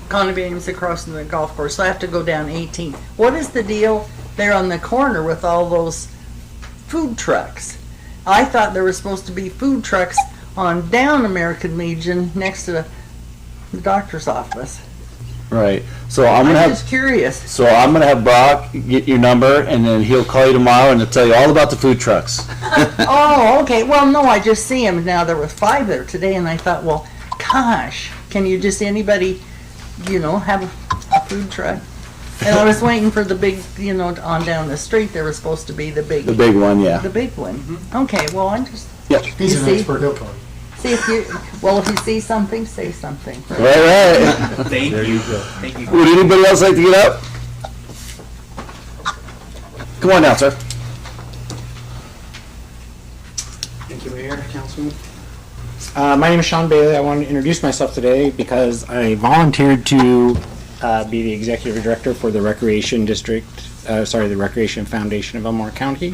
condominiums across from the golf course, so I have to go down 18. What is the deal there on the corner with all those food trucks? I thought there were supposed to be food trucks on down American Legion next to the doctor's office. Right. So I'm gonna just curious. So I'm gonna have Brock get your number, and then he'll call you tomorrow, and he'll tell you all about the food trucks. Oh, okay. Well, no, I just see them now. There were 5 there today, and I thought, well, gosh, can you just anybody, have a food truck? And I was waiting for the big, on down the street. There was supposed to be the big one, yeah. The big one. Okay. Well, I'm just. Yep. He's an expert, he'll tell you. See if you. Well, if you see something, say something. Right. Thank There you. you go. Thank you. Would anybody else like to get up? Come on down, sir. Mayor, Councilman. My name is Sean Bailey. I wanted to introduce myself today because I volunteered to be the executive director for the Recreation the Recreation Foundation of Elmore County.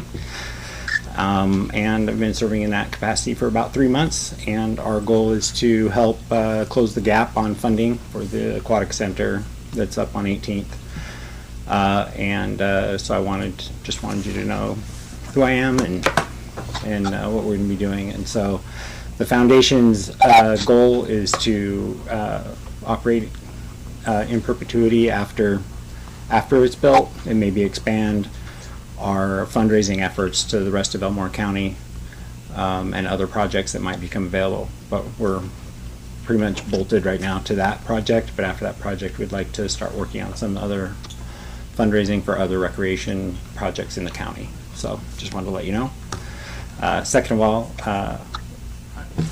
And I've been serving in that capacity for about 3 months, and our goal is to help close the gap on funding for the aquatic center that's up on 18th. So I just wanted you to know who I am and what we're going to be doing. And so the foundation's goal is to operate in perpetuity after it's built, and maybe expand our fundraising efforts to the rest of Elmore County and other projects that might become available. But we're pretty much bolted right now to that project, but after that project we'd like to start working on some other fundraising for other recreation projects in the county. So just wanted to let you know. Second of all,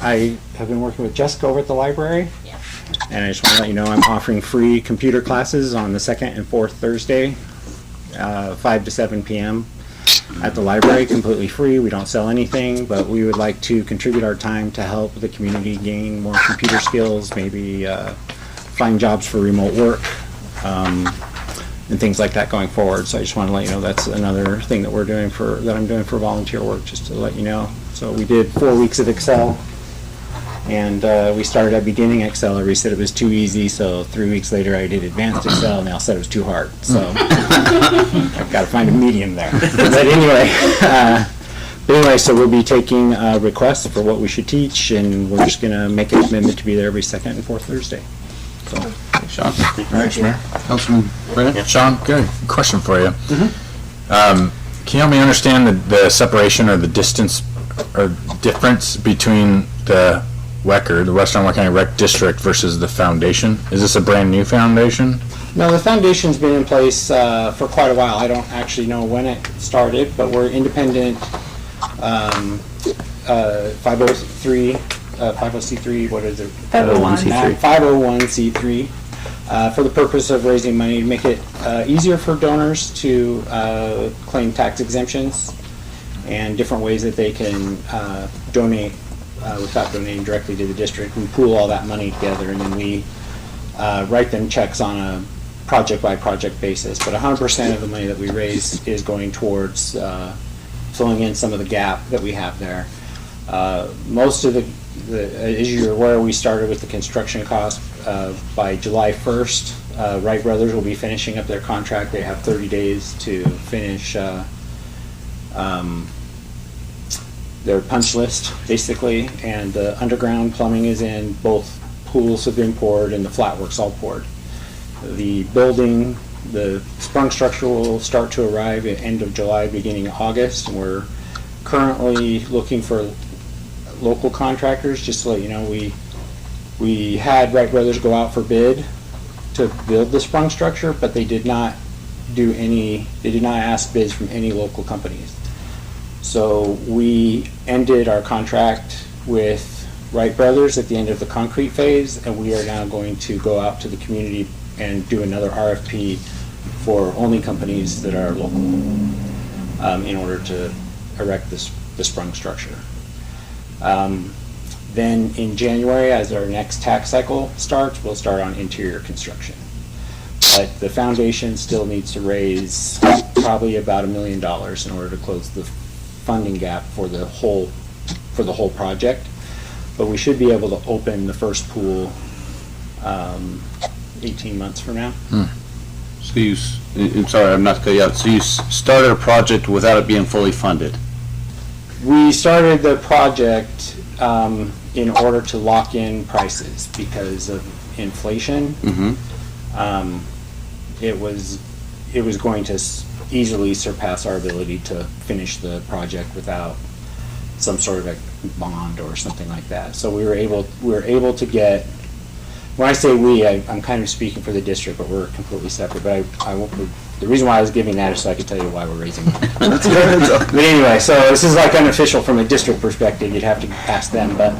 I have been working with Jessica over at the library, and I just want to let you know I'm offering free computer classes on the second and fourth Thursday, 5 to 7 p.m. at the library, completely free. We don't sell anything, but we would like to contribute our time to help the community gain more computer skills, maybe find jobs for remote work, and things like that going forward. So I just want to let you know that's another thing that I'm doing for volunteer work, just to let you know. So we did 4 weeks of Excel, and we started at beginning Excel. Everybody said it was too easy, so 3 weeks later I did advanced Excel, and they all said it was too hard. So I've got to find a medium there. But anyway, so we'll be taking requests for what we should teach, and we're just going to make a commitment to be there every second and fourth Thursday. So. Sean. Thanks, Mayor. Councilman Brennan? Yeah. Sean, good question for you. Can you help me understand the separation or the distance or difference between the WECR, the Western Elmore County Rec District, versus the foundation? Is this a brand new foundation? No, the foundation's been in place for quite a while. I don't actually know when it started, but we're independent 501c3, what is it? 501c3. 501c3, for the purpose of raising money to make it easier for donors to claim tax exemptions and different ways that they can donate without donating directly to the district. We pool all that money together, and then we write them checks on a project-by-project basis. But 100% of the money that we raise is going towards filling in some of the gap that we have there. Most of as you're aware, we started with the construction cost. By July 1st, Wright Brothers will be finishing up their contract. They have 30 days to finish their punch list, basically, and the underground plumbing is in. Both pools have been poured and the flat work's all poured. The building, the sprung structure will start to arrive at end of July, beginning of August, and we're currently looking for local contractors. Just to let you know, we had Wright Brothers go out for bid to build the sprung structure, but they did not ask bids from any local companies. So we ended our contract with Wright Brothers at the end of the concrete phase, and we are now going to go out to the community and do another RFP for only companies that are local in order to erect the sprung structure. Then in January, as our next tax cycle starts, we'll start on interior construction. But the foundation still needs to raise probably about $1 million in order to close the funding gap for the whole project. But we should be able to open the first pool 18 months from now. So I'm sorry, I'm not cutting you out. So you started a project without it being fully funded? We started the project in order to lock in prices because of inflation. It was going to easily surpass our ability to finish the project without some sort of a bond or something like that. So we were able to get. When I say we, I'm kind of speaking for the district, but we're completely separate. But the reason why I was giving that is so I could tell you why we're raising money. But anyway, so this is like unofficial from a district perspective. You'd have to ask them, but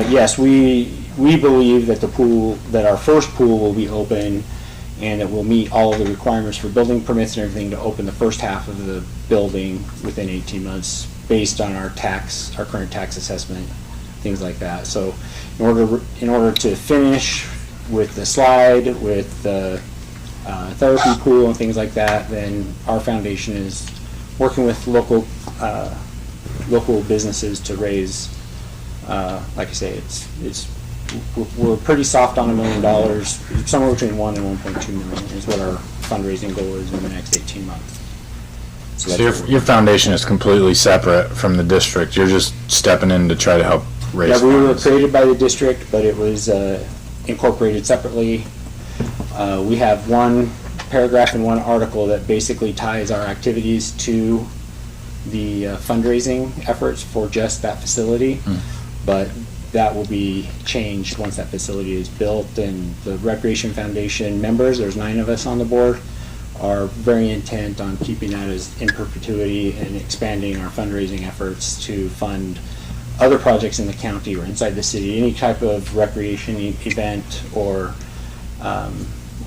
yes, we believe that that our first pool will be open, and it will meet all of the requirements for building permits and everything to open the first half of the building within 18 months, based on our current tax assessment, things like that. So in order to finish with the slide, with the therapy pool and things like that, then our foundation is working with local businesses to raise, like I say, we're pretty soft on $1 million, somewhere between 1 and 1.2 million is what our fundraising goal is in the next 18 months. So your foundation is completely separate from the district. You're just stepping in to try to help raise funds. Yeah, we were created by the district, but it was incorporated separately. We have one paragraph in one article that basically ties our activities to the fundraising efforts for just that facility. But that will be changed once that facility is built, and the Recreation Foundation members, there's 9 of us on the board, are very intent on keeping that as in perpetuity and expanding our fundraising efforts to fund other projects in the county or inside the city, any type of recreation event or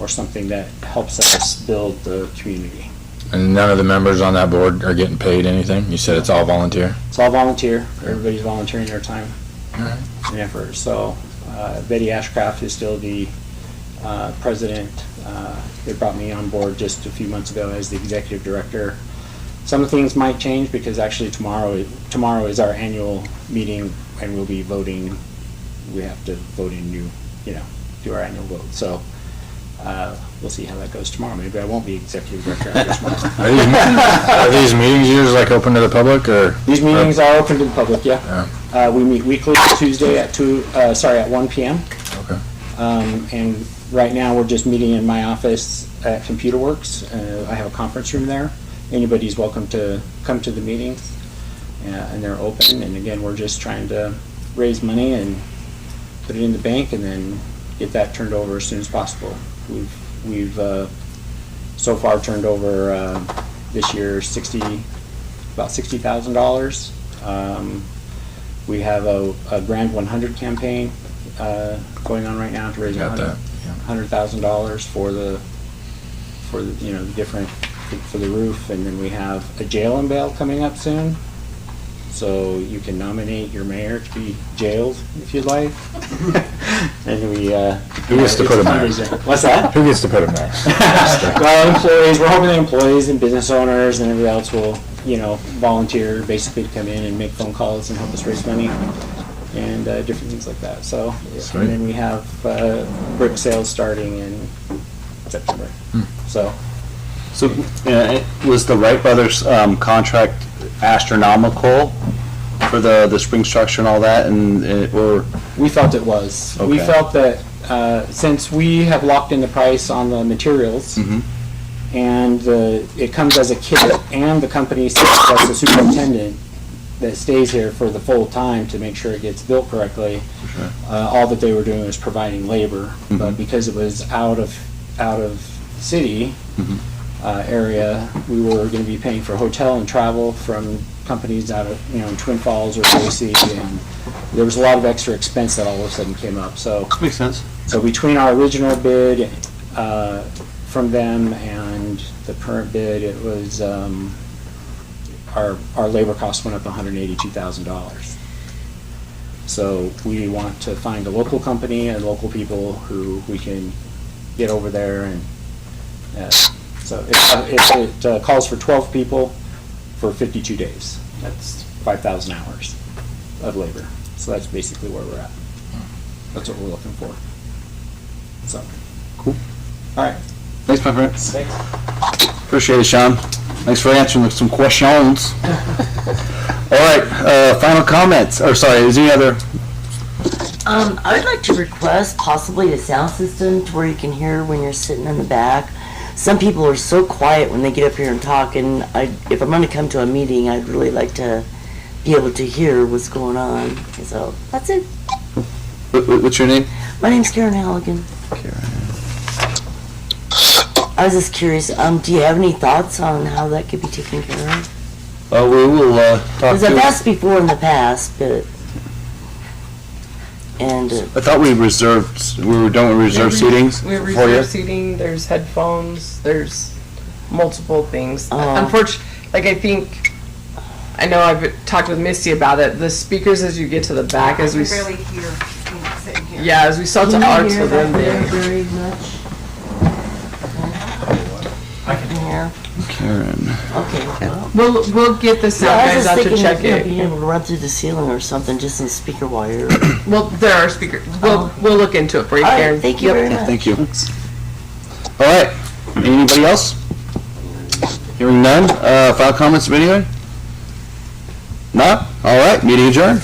something that helps us build the community. And none of the members on that board are getting paid anything? You said it's all volunteer? It's all volunteer. Everybody's volunteering their time and effort. So Betty Ashcraft is still the president. They brought me on board just a few months ago as the executive director. Some things might change because actually tomorrow is our annual meeting and we'll be voting. We have to vote in do our annual vote. So we'll see how that goes tomorrow. Maybe I won't be executive director after tomorrow. Are these meetings yours like open to the public or? These meetings are open to the public, yeah. We meet weekly Tuesday at 1 p.m. Okay. And right now we're just meeting in my office at Computer Works. I have a conference room there. Anybody's welcome to come to the meetings, and they're open. And again, we're just trying to raise money and put it in the bank, and then get that turned over as soon as possible. We've so far turned over this year about $60,000. We have a Grand 100 campaign going on right now to raise $100,000 for the different for the roof, and then we have a jail unveil coming up soon. So you can nominate your mayor to be jailed if you'd like. And we who gets to put him there? What's that? Who gets to put him there? Well, employees. We're hoping that employees and business owners and everybody else will, volunteer basically to come in and make phone calls and help us raise money and different things like that. So, and then we have brick sales starting in September. So was the Wright Brothers contract astronomical for the spring structure and all that, or we felt it was. Okay. We felt that since we have locked in the price on the materials, and it comes as a kit, and the company that's the superintendent that stays here for the full time to make sure it gets built correctly. Sure. All that they were doing was providing labor, but because it was out of city. Area, we were going to be paying for hotel and travel from companies out of in Twin Falls or Boise, and there was a lot of extra expense that all of a sudden came up. So makes sense. So between our original bid from them and the current bid, it was our labor costs went up $182,000. So we want to find a local company and local people who we can get over there and. So it calls for 12 people for 52 days. That's 5,000 hours of labor. So that's basically where we're at. That's what we're looking for. So. Cool. All right. Thanks, my friend. Thanks. Appreciate it, Sean. Thanks for answering some questions. All right, final comments. Or sorry, is there any other? I would like to request possibly a sound system to where you can hear when you're sitting in the back. Some people are so quiet when they get up here and talk, and if I'm going to come to a meeting, I'd really like to be able to hear what's going on. So that's it. What's your name? My name's Karen Halligan. I was just curious, do you have any thoughts on how that could be taken care of? We will talk Because I've asked before in the past, but... And I thought we were doing reserve seatings. We have reserve seating. There's headphones. There's multiple things. Unfortunately, I think I know I've talked with Misty about it. The speakers as you get to the back, as we I can barely hear, sitting here. yeah, as we start to arch the room there. Very much. I can hear. Karen. Okay. We'll get the sound I was guys just out to thinking check of, you know, it. being able to run through the ceiling or something, just in speaker wire. Well, there are speakers. We'll look into it for you, All right, Karen. thank you very much. Thank you. All right, anybody else? Hearing none, final comments from anyone? Not? All right, meeting adjourned.